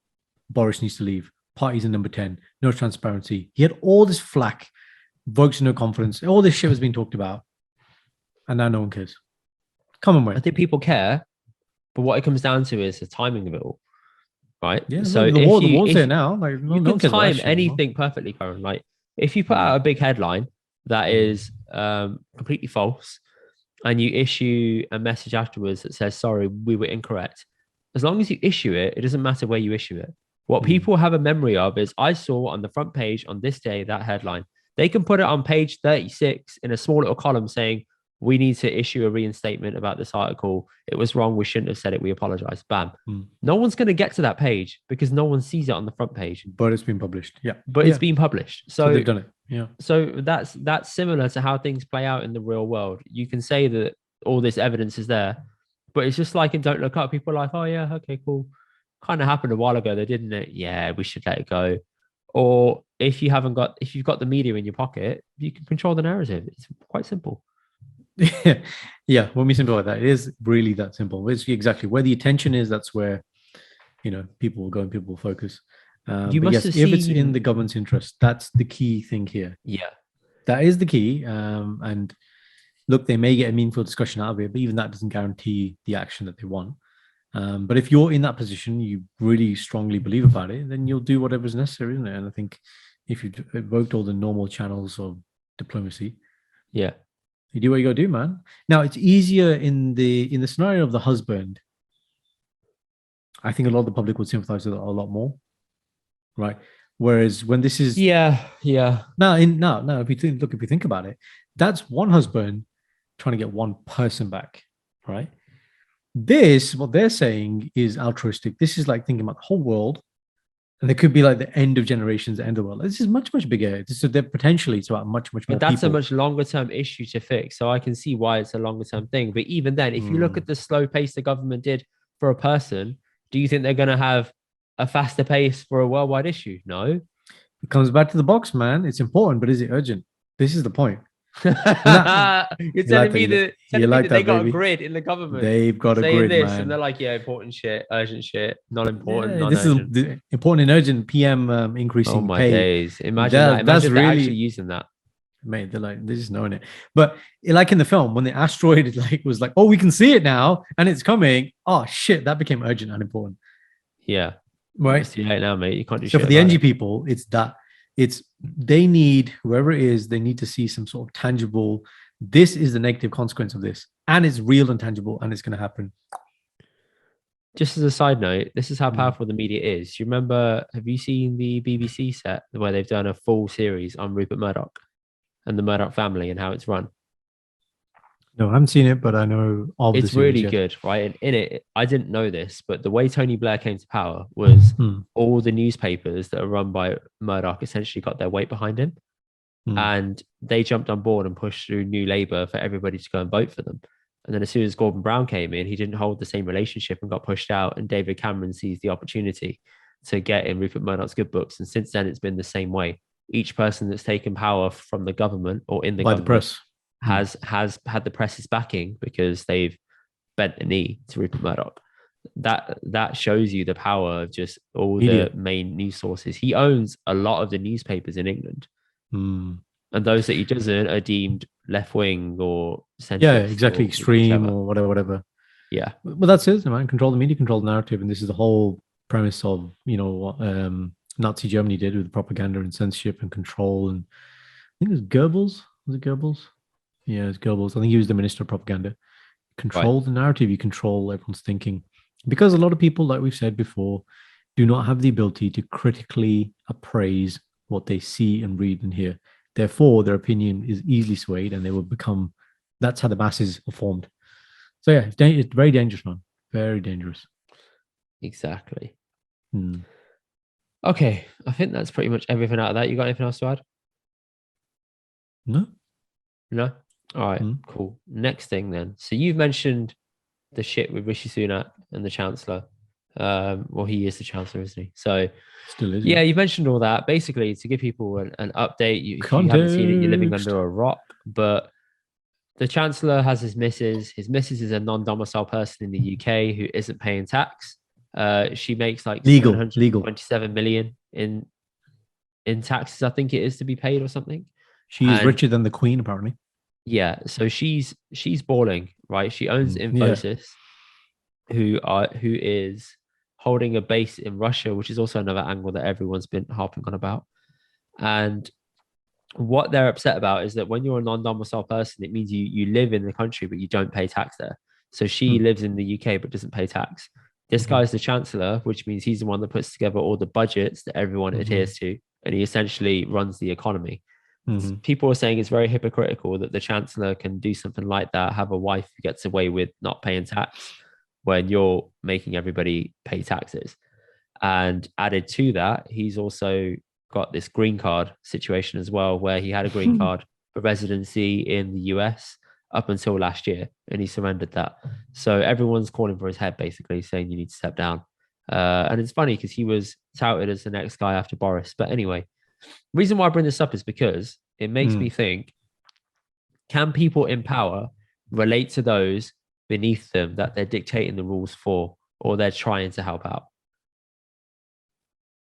Boris needs to leave. Parties in number 10, no transparency. He had all this flack, votes no confidence. All this shit was being talked about. And now no one cares. Come on, I wait. think people care, but what it comes down to is the timing of it all, right? Yeah, so the war's there now. Like, you can time anything perfectly, Karan. Like if you put out a big headline that is completely false, and you issue a message afterwards that says, sorry, we were incorrect. As long as you issue it, it doesn't matter where you issue it. What people have a memory of is, I saw on the front page on this day that headline. They can put it on page 36 in a small little column saying, we need to issue a reinstatement about this article. It was wrong. We shouldn't have said it. We apologize. Bam. No one's going to get to that page because no one sees it on the front page. But it's been published. Yeah. But it's been published. So they've done it. Yeah. So that's similar to how things play out in the real world. You can say that all this evidence is there, but it's just like in Don't Look Up. People are like, oh yeah, okay, cool. Kind of happened a while ago, though, didn't it? Yeah, we should let it go. Or if you've got the media in your pocket, you can control the narrative. It's quite simple. Yeah, when we simplify that, it is really that simple. It's exactly where the attention is. That's where people will go and people will focus. You but must yes, have if it's seen- in the government's interest, that's the key thing here. Yeah. That is the key. And look, they may get a meaningful discussion out of it, but even that doesn't guarantee the action that they want. But if you're in that position, you really strongly believe about it, then you'll do whatever's necessary, isn't it? And I think if you've evoked all the normal channels of diplomacy, Yeah. you do what you got to do, man. Now it's easier in the scenario of the husband. I think a lot of the public would sympathize with it a lot more, right? Whereas when this is Yeah. now if you think about it, that's one husband trying to get one person back, right? What they're saying is altruistic. This is like thinking about the whole world, and it could be like the end of generations, the end of the world. This is much bigger. So they're potentially it's about much more. But that's people. a much longer term issue to fix. So I can see why it's a longer term thing. But even then, if you look at the slow pace the government did for a person, do you think they're going to have a faster pace for a worldwide issue? No. It comes back to the box, man. It's important, but is it urgent? This is the point. You're telling me that they got baby. a grid in the government. They've got a saying grid, this, man. And they're like, yeah, important shit, urgent shit, not important. Yeah, this is the important and urgent PM increasing oh my pay. days! Imagine that. Imagine that's they're really actually using that. Mate, they're just knowing it. But like in the film, when the asteroid was like, oh, we can see it now and it's coming. Oh shit, that became urgent and important. Yeah. Right. It's too late now, mate. You can't do so shit. For the NG people, it's that. They need, whoever it is, they need to see some sort of tangible, this is the negative consequence of this. And it's real and tangible and it's going to happen. Just as a side note, this is how powerful the media is. You remember, have you seen the BBC set where they've done a full series on Rupert Murdoch and the Murdoch family and how it's run? No, I haven't seen it, but I know of the It's series. really Yes. good, right? And in it, I didn't know this, but the way Tony Blair came to power was Mm, all the newspapers that are run by Murdoch essentially got their weight behind him, mm. and they jumped on board and pushed through New Labour for everybody to go and vote for them. And then as soon as Gordon Brown came in, he didn't hold the same relationship and got pushed out. And David Cameron seized the opportunity to get in Rupert Murdoch's good books. And since then, it's been the same way. Each person that's taken power from the government or in the By the government press. Mm. has had the press's backing because they've bent the knee to Rupert Murdoch. That shows you the power of just all the Media. main news sources. He owns a lot of the newspapers in England, Mm. and those that he doesn't are deemed left wing or Yeah, centrist exactly. or Extreme whichever. or whatever, whatever. Yeah, Well, that's it, man. Control the media, control the narrative, and this is the whole premise of what Nazi Germany did with propaganda and censorship and control. And I think it was Goebbels. Was it Goebbels? Yeah, it's Goebbels. I think he was the minister of propaganda. right. Control the narrative. You control everyone's thinking, because a lot of people, like we've said before, do not have the ability to critically appraise what they see and read and hear. Therefore, their opinion is easily swayed, and they will become. That's how the masses are formed. So yeah, it's very dangerous, man. Very dangerous. Exactly. Hmm. Okay, I think that's pretty much everything out of that. You got anything else to add? No. No. All right, Hmm. cool. Next thing then. So you've mentioned the shit with Rishi Sunak and the Chancellor. Well, he is the Chancellor, isn't he? So Still is, yeah. yeah, you mentioned all that. Basically, to give people an update, if you haven't seen it, you're living Context. under a rock. But the Chancellor has his missus. His missus is a non-domicile person in the UK who isn't paying tax. She makes like Legal. 727 million in taxes, I think it is to be paid or something. She is And richer than the Queen, apparently. yeah, so she's balling, right? She owns Yeah. Infosys, who is holding a base in Russia, which is also another angle that everyone's been harping on about. And what they're upset about is that when you're a non-domicile person, it means you live in the country but you don't pay tax there. So she Mm. lives in the UK but doesn't pay tax. This Mhm. guy's the chancellor, which means he's the one that puts together all the budgets that everyone Mhm. adheres to, and he essentially runs the economy. Mhm. People are saying it's very hypocritical that the chancellor can do something like that, have a wife who gets away with not paying tax when you're making everybody pay taxes. And added to that, he's also got this green card situation as well, where he had a green card for residency in the US up until last year, and he surrendered that. So everyone's calling for his head, basically saying you need to step down. And it's funny because he was touted as the next guy after Boris. But anyway, reason why I bring this up is because it makes me Mm. think: can people in power relate to those beneath them that they're dictating the rules for, or they're trying to help out?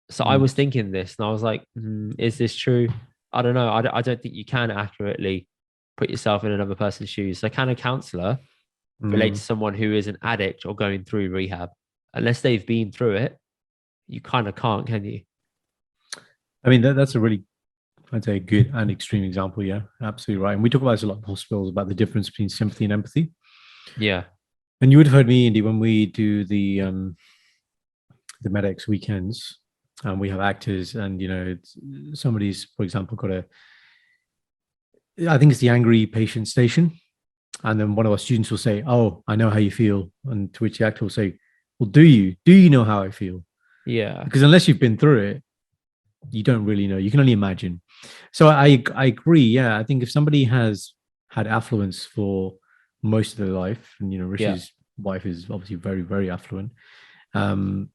So I Mm. was thinking this and I was like, is this true? I don't know. I don't think you can accurately put yourself in another person's shoes. So can a counselor relate to Mm. someone who is an addict or going through rehab? Unless they've been through it, you kind of can't, can you? I mean, that's a really, I'd say, good and extreme example. Yeah, absolutely right. And we talk about this a lot in hospitals about the difference between sympathy and empathy. Yeah. And you would have heard me, Indy, when we do the medics weekends, and we have actors, and somebody's, for example, got I think it's the angry patient station, and then one of our students will say, "Oh, I know how you feel," and to which the actor will say, "Well, do you? Do you know how I feel?" Yeah. Because unless you've been through it, you don't really know. You can only imagine. So I agree. Yeah, I think if somebody has had affluence for most of their life, and Yeah. Rishi's wife is obviously very very affluent. Um,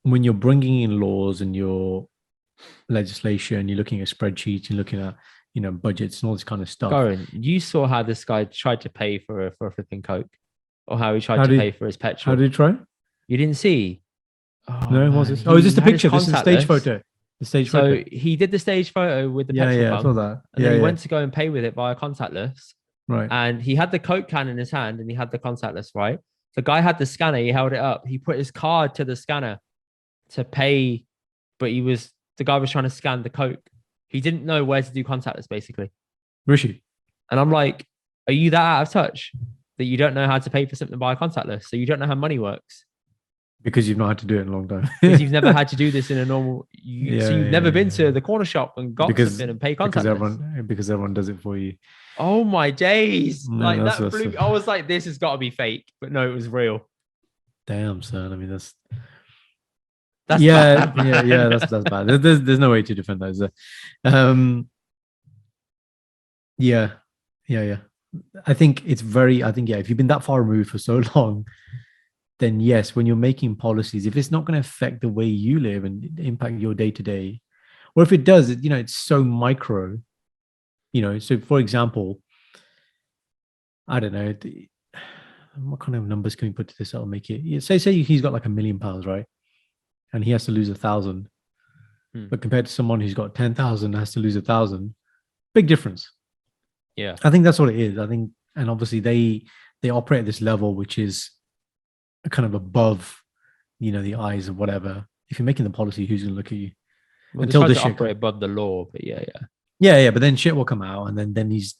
when you're bringing in laws and your legislation, you're looking at spreadsheets, you're looking at budgets and all this kind of stuff. Goran, you saw how this guy tried to pay for a flipping Coke or how he tried How to pay did for his how petrol. did it try? You didn't see? Oh No, what's man, this? Oh, is this he the had his picture? This is the stage contactless. photo. The stage photo. So he did the stage photo with the Yeah, petrol yeah, I saw pump, that. and then Yeah, he yeah. went to go and pay with it via contactless. Right. And he had the Coke can in his hand, and he had the contactless. Right. The guy had the scanner. He held it up. He put his card to the scanner to pay, but the guy was trying to scan the Coke. He didn't know where to do contactless, basically. Rishi. And I'm like, are you that out of touch that you don't know how to pay for something by contactless? So you don't know how money works? Because you've not had to do it in a long time. Because you've never had to do this in a normal. Yeah, So you've yeah, never been yeah. to the corner shop and got because something and pay because contactless. everyone does it for you. Oh my days! No, Like that that's blew me. I was like, this has got to be fake, but no, it was real. damn, son. I mean, That's yeah, yeah, yeah. bad. That's bad. There's no way to defend that. Is there? Um, yeah, yeah, yeah. I think it's very. I think yeah. If you've been that far removed for so long, then yes, when you're making policies, if it's not going to affect the way you live and impact your day to day, or if it does, it's so micro. So for example, I don't know. What kind of numbers can we put to this that'll make it? Say he's got like £1 million, right? And he has to lose 1,000. But compared to someone who's got 10,000 has to lose 1,000, big difference. Yeah. I think that's what it is. I think, and obviously they operate at this level, which is kind of above, the eyes of whatever. If you're making the policy, who's going to look at you? Well, Until they this try to shit operate above the law, but yeah. Yeah. But then shit will come out, and then he's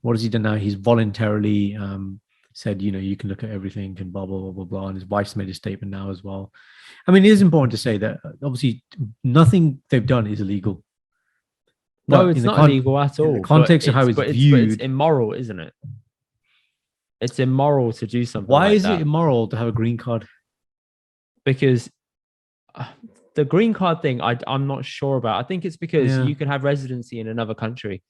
what has he done now? He's voluntarily said, you can look at everything and blah blah blah blah blah. And his wife's made a statement now as well. I mean, it is important to say that obviously nothing they've done is illegal. No, it's not illegal at all. In the context of how it's viewed, it's immoral, isn't it? It's immoral to do something. Why like is that. it immoral to have a green card? Because the green card thing, I'm not sure about. I think it's because you can have residency in another country,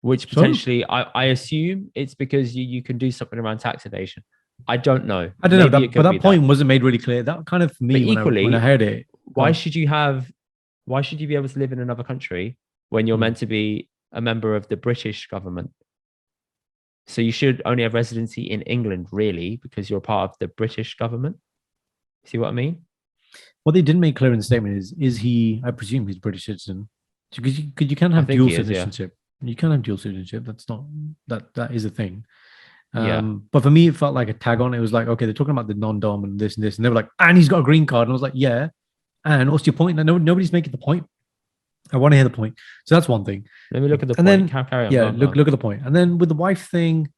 which potentially, I assume it's because you can do something around tax evasion. I don't know. I don't know, but that point wasn't made really clear. That kind of for me, when I heard it. Why should you be able to live in another country when you're meant to be a member of the British government? So you should only have residency in England, really, because you're part of the British government. See what I mean? What they didn't make clear in the statement is he? I presume he's British citizen. Because you can't have dual citizenship. You can't have dual citizenship. That's not that is a thing. But for me, it felt like a tag on. It was like, okay, they're talking about the non-dom and this, and they were like, and he's got a green card, and I was like, yeah. And what's your point? Nobody's making the point. I want to hear the point. So that's one thing. Let me look at the point. Then, look at the point. And then with the wife thing,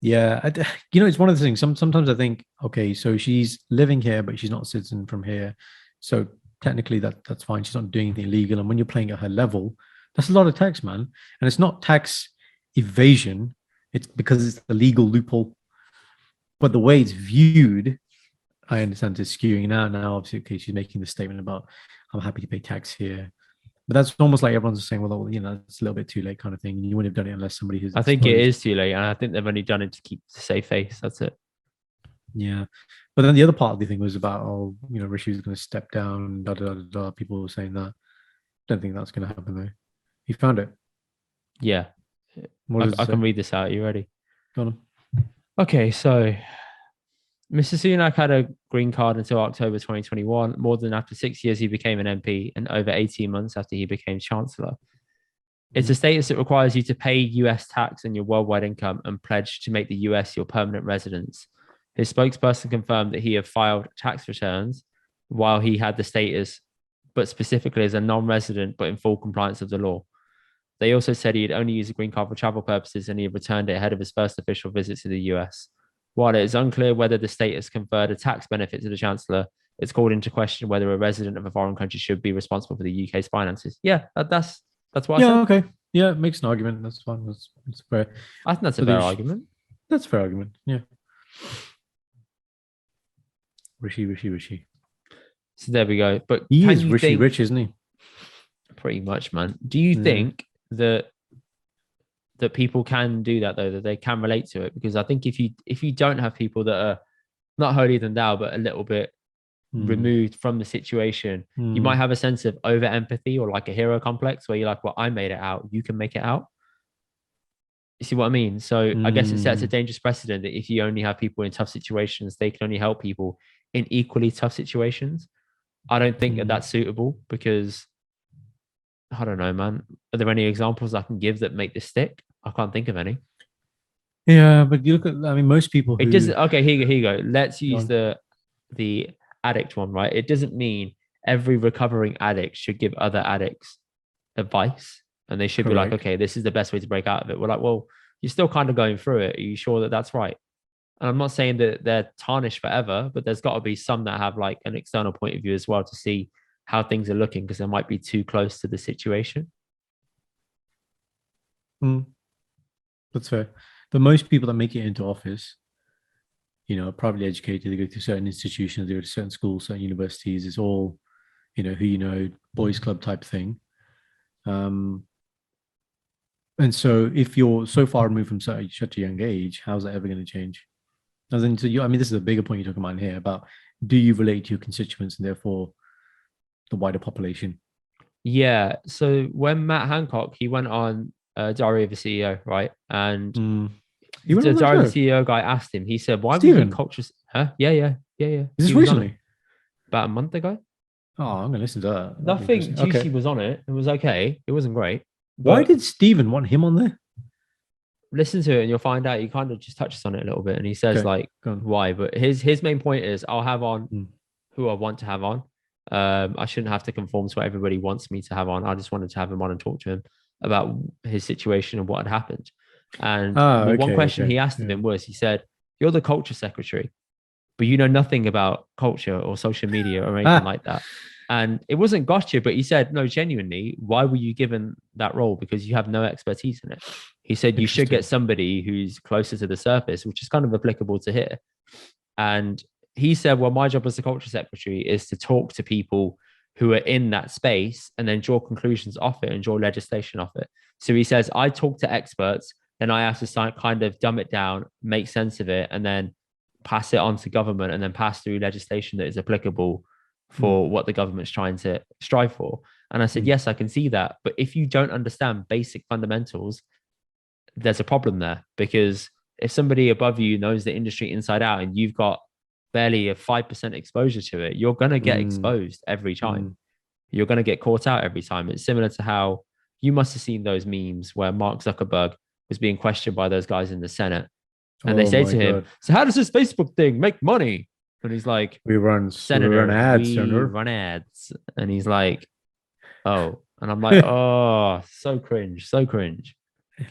it's one of the things. Sometimes I think, okay, so she's living here, but she's not a citizen from here. So technically that's fine. She's not doing anything illegal. And when you're playing at her level, that's a lot of tax, man. And it's not tax evasion. It's because it's a legal loophole. But the way it's viewed, I understand it's skewing now. Obviously, okay, she's making the statement about I'm happy to pay tax here. But that's almost like everyone's saying, well, it's a little bit too late kind of thing. You wouldn't have done it unless somebody has. I think it is too late. And I think they've only done it to keep the safe face. That's it. Yeah. But then the other part of the thing was about, Rishi was going to step down, People were saying that. Don't think that's going to happen though. You found it? Yeah. I can read this out. Are you ready? Go on. Okay, so Mr. Sunak had a green card until October 2021. More than after 6 years, he became an MP, and over 18 months after he became Chancellor. It's a status that requires you to pay US tax on your worldwide income and pledge to make the US your permanent residence. His spokesperson confirmed that he had filed tax returns while he had the status, but specifically as a non-resident, but in full compliance of the law. They also said he had only used a green card for travel purposes and he had returned it ahead of his first official visit to the US. While it is unclear whether the status conferred a tax benefit to the Chancellor, it's called into question whether a resident of a foreign country should be responsible for the UK's finances. Yeah, that's what I said. Okay. Yeah, it makes an argument. That's fine. That's fair. I think that's a fair argument. That's a fair argument. Yeah. Rishi. So there we go. But he is Rishi Rich, isn't he? Pretty much, man. Do you think that people can do that though, that they can relate to it? Because I think if you don't have people that are not holier than thou, but a little bit removed from the situation, you might have a sense of over empathy or like a hero complex where you're like, well, I made it out, you can make it out. You see what I mean? So I guess it sets a dangerous precedent that if you only have people in tough situations, they can only help people in equally tough situations. I don't think that that's suitable because I don't know, man. Are there any examples I can give that make this stick? I can't think of any. Yeah, but you look at, most people it doesn't. Okay, here you go. Let's use the addict one, right? It doesn't mean every recovering addict should give other addicts advice and they should be like, okay, this is the best way to break out of it. We're like, well, you're still kind of going through it. Are you sure that that's right? And I'm not saying that they're tarnished forever, but there's got to be some that have like an external point of view as well to see how things are looking because they might be too close to the situation. That's fair. But most people that make it into office, are privately educated. They go to certain institutions, they go to certain schools, certain universities. It's all, who boys club type thing. And so if you're so far removed from such a young age, how's that ever going to change? As in, this is a bigger point you're talking about here about do you relate to your constituents and therefore the wider population? Yeah. So when Matt Hancock, he went on Diary of a CEO, right? And He went the on that Diary of show? the CEO guy asked him, he said, why would Stephen? you culture? Huh? Yeah. Is He this was on it recently? about a month ago. Oh, I'm going to listen to that. That'd be Nothing interesting. juicy was on it. It was okay. It wasn't great. Why But did Stephen want him on there? listen to it and you'll find out he kind of just touches on it a little bit and he says Okay, like go on. why. But his main point is I'll have on Mm. who I want to have on. I shouldn't have to conform to what everybody wants me to have on. I just wanted to have him on and talk to him about his situation and what had happened. And the one question he asked him was, he said, "You're the culture secretary, but you know nothing about culture or social media or anything like that." And it wasn't gotcha, but he said, "No, genuinely, why were you given that role? Because you have no expertise in it." He said, "You should get somebody who's closer to the surface," which is kind of applicable to here. And he said, well, my job as the culture secretary is to talk to people who are in that space and then draw conclusions off it and draw legislation off it. So he says, I talk to experts, then I have to kind of dumb it down, make sense of it, and then pass it on to government and then pass through legislation that is applicable for what the government's trying to strive for. And I said, yes, I can see that. But if you don't understand basic fundamentals, there's a problem there, because if somebody above you knows the industry inside out and you've got barely a 5% exposure to it, you're going to get exposed every time. You're going to get caught out every time. It's similar to how you must have seen those memes where Mark Zuckerberg was being questioned by those guys in the Senate. And they say to him, so how does this Facebook thing make money? And he's like, we run ads. We run ads. And he's like, oh. And I'm like, oh, so cringe.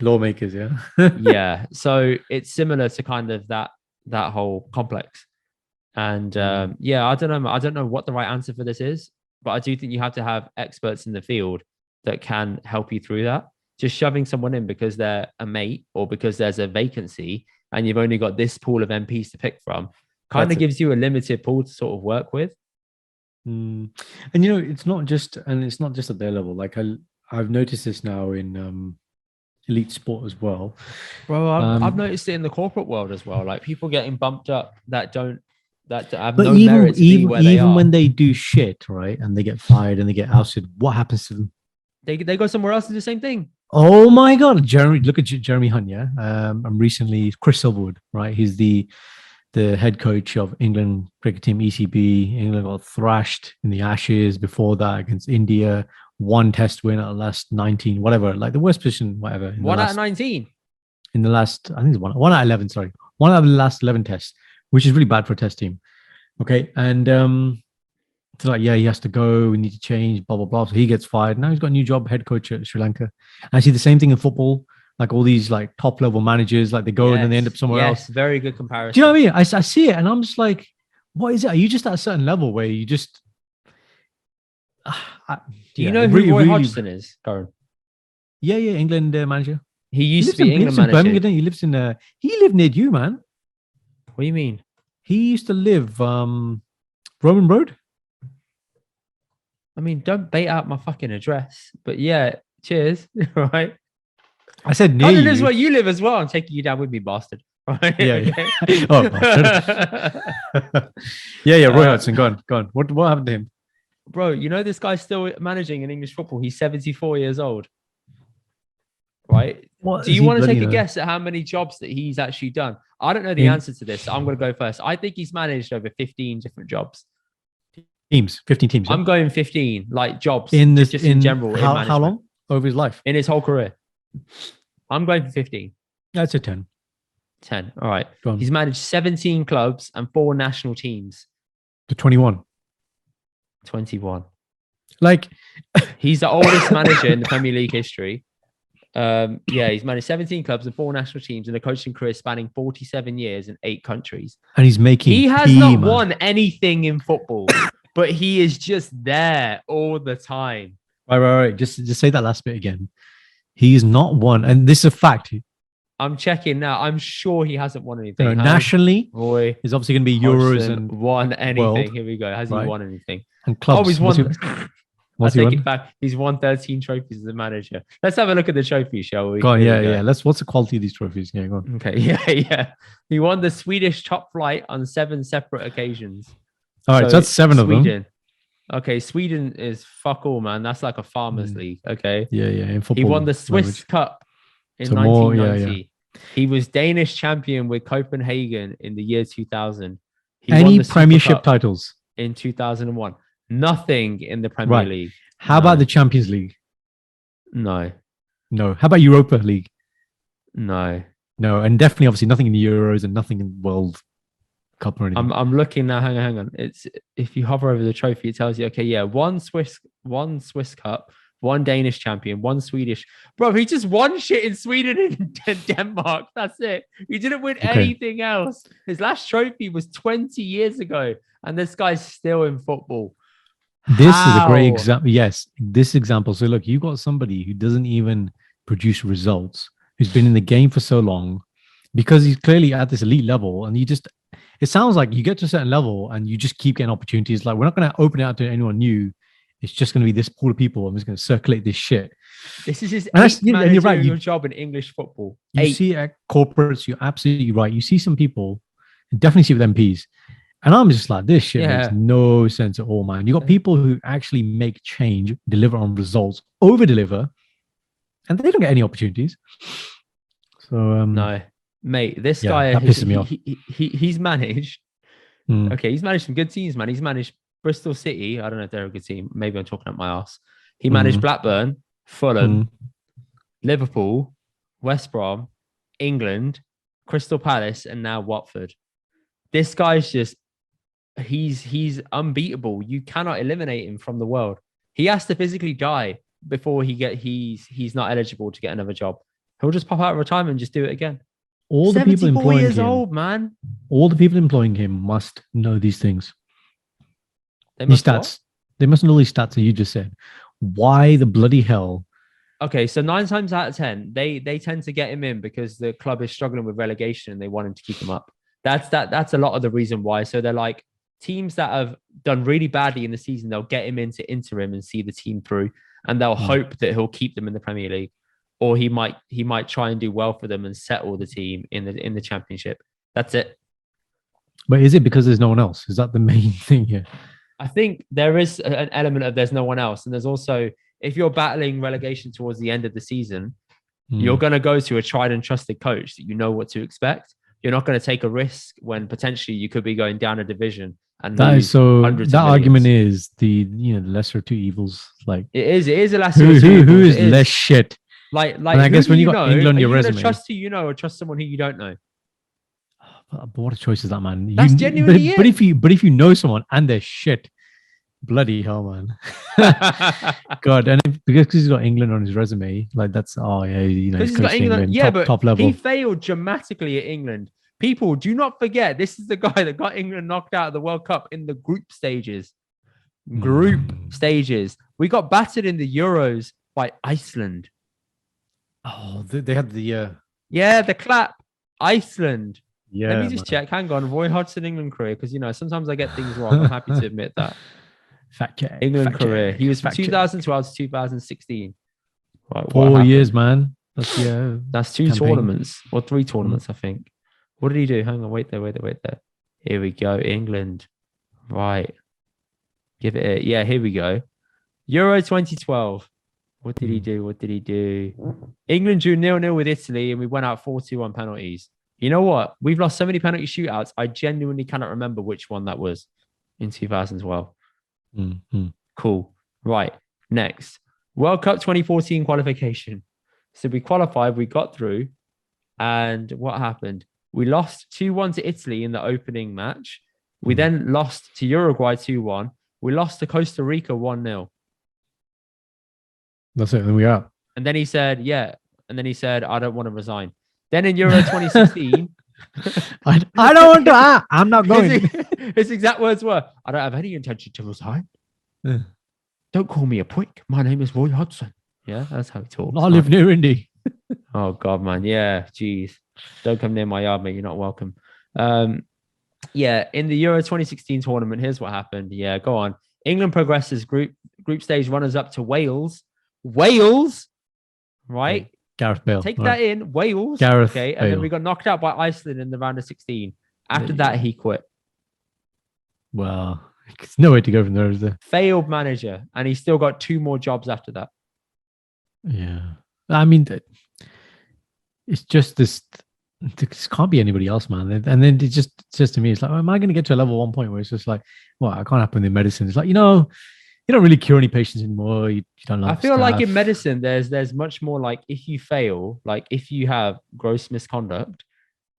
Lawmakers, yeah. Yeah. So it's similar to kind of that whole complex. And yeah, I don't know what the right answer for this is, but I do think you have to have experts in the field that can help you through that. Just shoving someone in because they're a mate or because there's a vacancy and you've only got this pool of MPs to pick from kind of gives you a limited pool to sort of work with. And it's not just at their level. Like I've noticed this now in elite sport as well. Bro, I've noticed it in the corporate world as well. Like people getting bumped up that have but no merit to be where they are. Even when they do shit, right, and they get fired and they get ousted, what happens to them? They go somewhere else and do the same thing. Oh my God, look at Jeremy Hunt, yeah. And recently Chris Silverwood, right? He's the head coach of England cricket team ECB. England got thrashed in the Ashes before that against India. One test win at the last 19, whatever, like the worst position, whatever. One out of 19. In the last, I think it's one out of 11. Sorry, one out of the last 11 tests, which is really bad for a test team. Okay, and it's like, yeah, he has to go. We need to change. Blah blah blah. So he gets fired. Now he's got a new job, head coach at Sri Lanka. I see the same thing in football. Like all these like top level managers, like they go and then they end up somewhere else. Very good comparison. Do you know what I mean? I see it and I'm just like, what is it? Are you just at a certain level where you just? Do you know who Roy Hodgson is, Karan? Yeah, England manager. He used to be England manager. He lives in. He lived near you, man. What do you mean? He used to live Roman Road. I mean, don't bait out my fucking address. But yeah, cheers. Right. I said near you. This is where you live as well. I'm taking you down with me, bastard. Right? Yeah. Oh, bastard. yeah. Roy Hodgson, go on. What happened to him? Bro, you know this guy's still managing in English football. He's 74 years old. Right? Do you want to take a guess at how many jobs that he's actually done? I don't know the answer to this, so I'm going to go first. I think he's managed over 15 different jobs. 15 teams. Yeah? I'm going 15, like jobs in general. How long over his life? In his whole career. I'm going for 15. That's a 10. 10. All right. He's managed 17 clubs and 4 national teams. To 21. 21. Like he's the oldest manager in the Premier League history. Yeah, he's managed 17 clubs and 4 national teams in a coaching career spanning 47 years in 8 countries. And he's making He has tea, not man. won anything in football, but he is just there all the time. Right. Just say that last bit again. He's not won, and this is a fact. I'm checking now. I'm sure he hasn't won anything. Nationally, Roy it's obviously going to be Euros and won anything. World, Here we go. Has he won anything? And clubs. Oh, he's won. I take it back. He's won 13 trophies as a manager. Let's have a look at the trophies, shall we? Go on, yeah. What's the quality of these trophies? Yeah, go on. Okay, yeah. He won the Swedish top flight on 7 separate occasions. All right, so that's 7 of them. Okay, Sweden is fuck all, man. That's like a farmers league. Okay. Yeah. In football, he won the Swiss Cup in 1990. He was Danish champion with Copenhagen in the year 2000. Any Premiership titles in 2001? Nothing in the Premier League. How about the Champions League? No. How about Europa League? No. And definitely, obviously, nothing in the Euros and nothing in World Cup or anything. I'm looking now. Hang on. It's if you hover over the trophy, it tells you, okay, yeah, one Swiss Cup, 1 Danish champion, 1 Swedish. Bro, he just won shit in Sweden and Denmark. That's it. He didn't win anything else. His last trophy was 20 years ago, and this guy's still in football. This is a great example. Yes, this example. So look, you've got somebody who doesn't even produce results, who's been in the game for so long, because he's clearly at this elite level, and it sounds like you get to a certain level and you just keep getting opportunities. Like, we're not going to open it out to anyone new. It's just going to be this pool of people. I'm just going to circulate this shit. This is his managerial job in English football. You see at corporates, you're absolutely right. You see some people, definitely see with MPs. And I'm just like, this shit makes no sense at all, man. You got people who actually make change, deliver on results, over-deliver, and they don't get any opportunities. So no, mate, this guy that pisses me off. He's managed. Okay, he's managed some good teams, man. He's managed Bristol City. I don't know if they're a good team. Maybe I'm talking up my ass. He managed Blackburn, Fulham, Liverpool, West Brom, England, Crystal Palace, and now Watford. This guy's just he's unbeatable. You cannot eliminate him from the world. He has to physically die before he's not eligible to get another job. He'll just pop out of retirement and just do it again. All the people employing years him, old, man. All the people employing him must know these things. They must They must know these stats that you just said. Why the bloody hell? Okay, so 9 times out of 10, they tend to get him in because the club is struggling with relegation and they want him to keep him up. That's a lot of the reason why. So they're like, teams that have done really badly in the season, they'll get him into interim and see the team through, and they'll hope that he'll keep them in the Premier League, or he might try and do well for them and settle the team in the Championship. That's it. But is it because there's no one else? Is that the main thing here? I think there is an element of there's no one else, and there's also, if you're battling relegation towards the end of the season, you're going to go to a tried and trusted coach that you know what to expect. You're not going to take a risk when potentially you could be going down a division. And that argument is the lesser of two evils. Like, it is a lesser of two evils. Who is less shit? Like and I guess when you got England on your resume, trust who you know or trust someone who you don't know. But what a choice is that, man? That's genuinely it. But if you know someone and they're shit, bloody hell, man. God, and because he's got England on his resume, like that's he's got England. Top level. He failed dramatically at England. People, do not forget, this is the guy that got England knocked out of the World Cup in the group stages. Stages. We got battered in the Euros by Iceland. Oh, they had the the clap. Iceland. Yeah. Let me just check. Hang on. Roy Hodgson England career, because sometimes I get things wrong. I'm happy to admit that. Fact check. England career. He was from 2012 to 2016. Right, 4 years, man. That's 2 campaign. tournaments or 3 tournaments, I think. What did he do? Hang on, wait there. Here we go. England. Right. Give it. Yeah, here we go. Euro 2012. What did he do? England drew 0-0 with Italy, and we went out 4-2 on penalties. You know what? We've lost so many penalty shootouts. I genuinely cannot remember which one that was in 2012. Cool. Right. Next. World Cup 2014 qualification. So we qualified, we got through, and what happened? We lost 2-1 to Italy in the opening match. We then lost to Uruguay 2-1. We lost to Costa Rica 1-0. That's it. Then we are. And then he said, And then he said, I don't want to resign. Then in Euro 2016, I don't want to. I'm not going. His exact words were, I don't have any intention to resign. Yeah. Don't call me a prick. My name is Roy Hodgson. Yeah, that's how he talks. I live near Indy. Oh, God, man. Yeah, geez. Don't come near my yard, mate. You're not welcome. Yeah, in the Euro 2016 tournament, here's what happened. Yeah, go on. England progresses group stage runners up to Wales. Wales, right? Okay. Gareth Bale. Take that in. Wales. Gareth okay. And Bale. then we got knocked out by Iceland in the round of 16. After that, he quit. Well, there's no way to go from there, is there? Failed manager. And he still got 2 more jobs after that. Yeah. I mean, it's just this. This can't be anybody else, man. And then it's just to me, it's like, am I going to get to a level 1 point where it's just like, well, I can't happen in medicine. It's like, you don't really cure any patients anymore. You don't like I feel like in medicine, there's much more like if you fail, like if you have gross misconduct,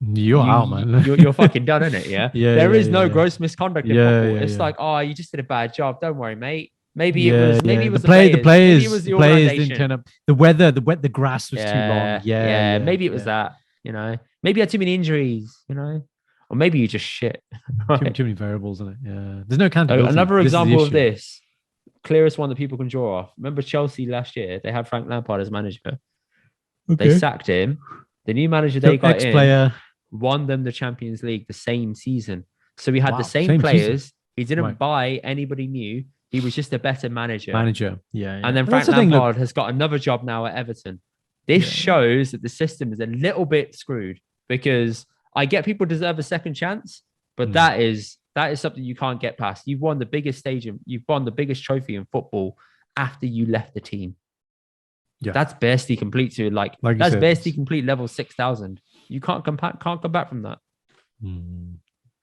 you're out, man. You're fucking done, innit? Yeah. There is no gross misconduct in football. It's like, oh, you just did a bad job. Don't worry, mate. Maybe it was the players. Maybe it was the organization. Didn't turn up. The weather, the grass was too long. Maybe it was that. Maybe you had too many injuries. Or maybe you just shit. Right? Too many variables in it. Yeah, there's no accountability. Another example of this, clearest one that people can draw off. Remember Chelsea last year? They had Frank Lampard as manager. Okay. They sacked him. The new manager they got in won them the Champions League the same season. So we had the same players. Season. He didn't buy anybody new. He was just a better manager. Yeah. And then Frank Lampard has got another job now at Everton. This shows that the system is a little bit screwed because I get people deserve a second chance, but that is something you can't get past. You've won the biggest stage, you've won the biggest trophy in football after you left the team. Yeah, that's basically complete to like that's basically complete level 6,000. You can't come back from that.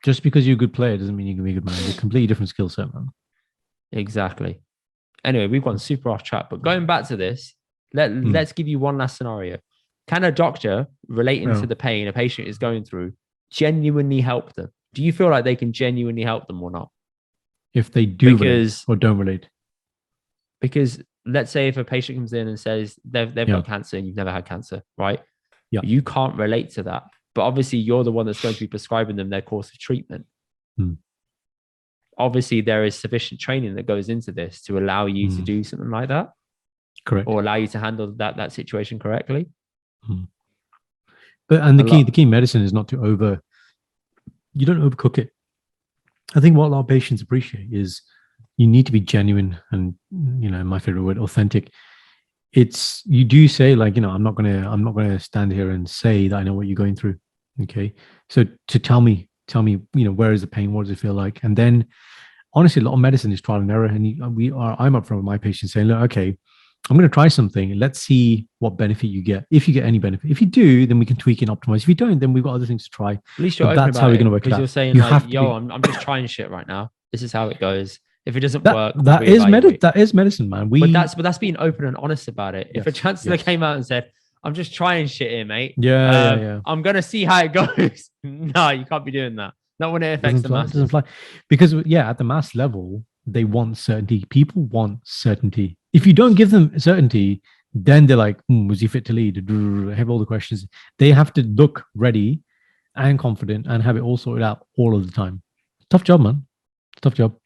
Just because you're a good player doesn't mean you can be a good manager. Completely different skill set, man. Exactly. Anyway, we've gone super off track, but going back to this. Let's give you one last scenario. Can a doctor relating to the pain a patient is going through genuinely help them? Do you feel like they can genuinely help them or not? If they do relate or don't relate? Because let's say if a patient comes in and says they've got cancer and you've never had cancer, right? Yeah. You can't relate to that. But obviously you're the one that's going to be prescribing them their course of treatment. Obviously there is sufficient training that goes into this to allow you to do something like that. Correct. Or allow you to handle that situation correctly. But the key in medicine is not to you don't overcook it. I think what a lot of patients appreciate is you need to be genuine and my favorite word, authentic. It's you do say like, I'm not gonna stand here and say that I know what you're going through. Okay. So to tell me, where is the pain? What does it feel like? And then honestly, a lot of medicine is trial and error. And I'm up front with my patients saying, look, okay, I'm going to try something. Let's see what benefit you get. If you get any benefit, if you do, then we can tweak and optimize. If you don't, then we've got other things to try. At least you're open that's about how we're going to work it out. You're saying I'm just trying shit right now. This is how it goes. If it doesn't work, that is medicine, man. But that's being open and honest about it. If a chancellor came out and said, "I'm just trying shit here, mate. I'm going to see how it goes." No, you can't be doing that. Not when it affects the masses. Doesn't fly. Because at the mass level, they want certainty. People want certainty. If you don't give them certainty, then they're like, was he fit to lead? Have all the questions. They have to look ready and confident and have it all sorted out all of the time. Tough job, man. Tough job.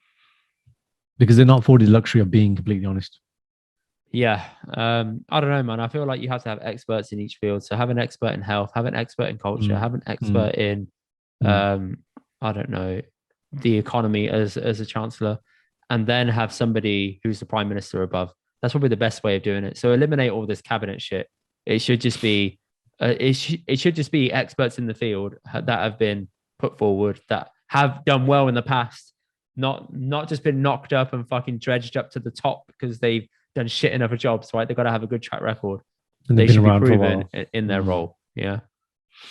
Because they're not afforded the luxury of being completely honest. Yeah. I don't know, man. I feel like you have to have experts in each field. So have an expert in health, have an expert in culture, have an expert in, I don't know, the economy as a chancellor, and then have somebody who's the prime minister above. That's probably the best way of doing it. So eliminate all this cabinet shit. It should just be, it should just be experts in the field that have been put forward, that have done well in the past, not just been knocked up and fucking dredged up to the top because they've done shit in other jobs, right? They've got to have a good track record. And they should be proven in their role. Yeah.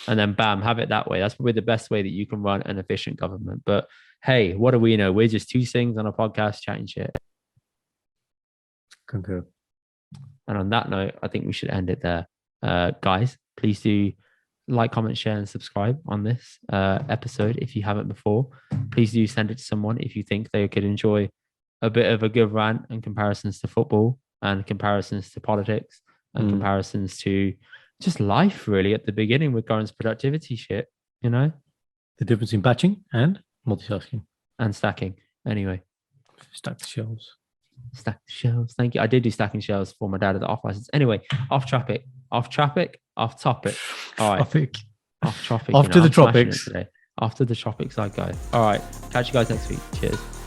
And then bam, have it that way. That's probably the best way that you can run an efficient government. But hey, what do we know? We're just two things on a podcast chatting shit. Concur. And on that note, I think we should end it there. Guys, please do like, comment, share, and subscribe on this episode if you haven't before. Please do send it to someone if you think they could enjoy a bit of a good rant and comparisons to football and comparisons to politics and comparisons to just life really at the beginning with Karan's productivity shit, you know, The difference in batching and multitasking. and stacking. Anyway, Stack the shelves. stack the shelves. Thank you. I did do stacking shelves for my dad at the off license. Anyway, off topic. All right. Tropic. Off topic. Off to the I'm smashing it tropics. today. After the tropics, I go. All right. Catch you guys next week. Cheers.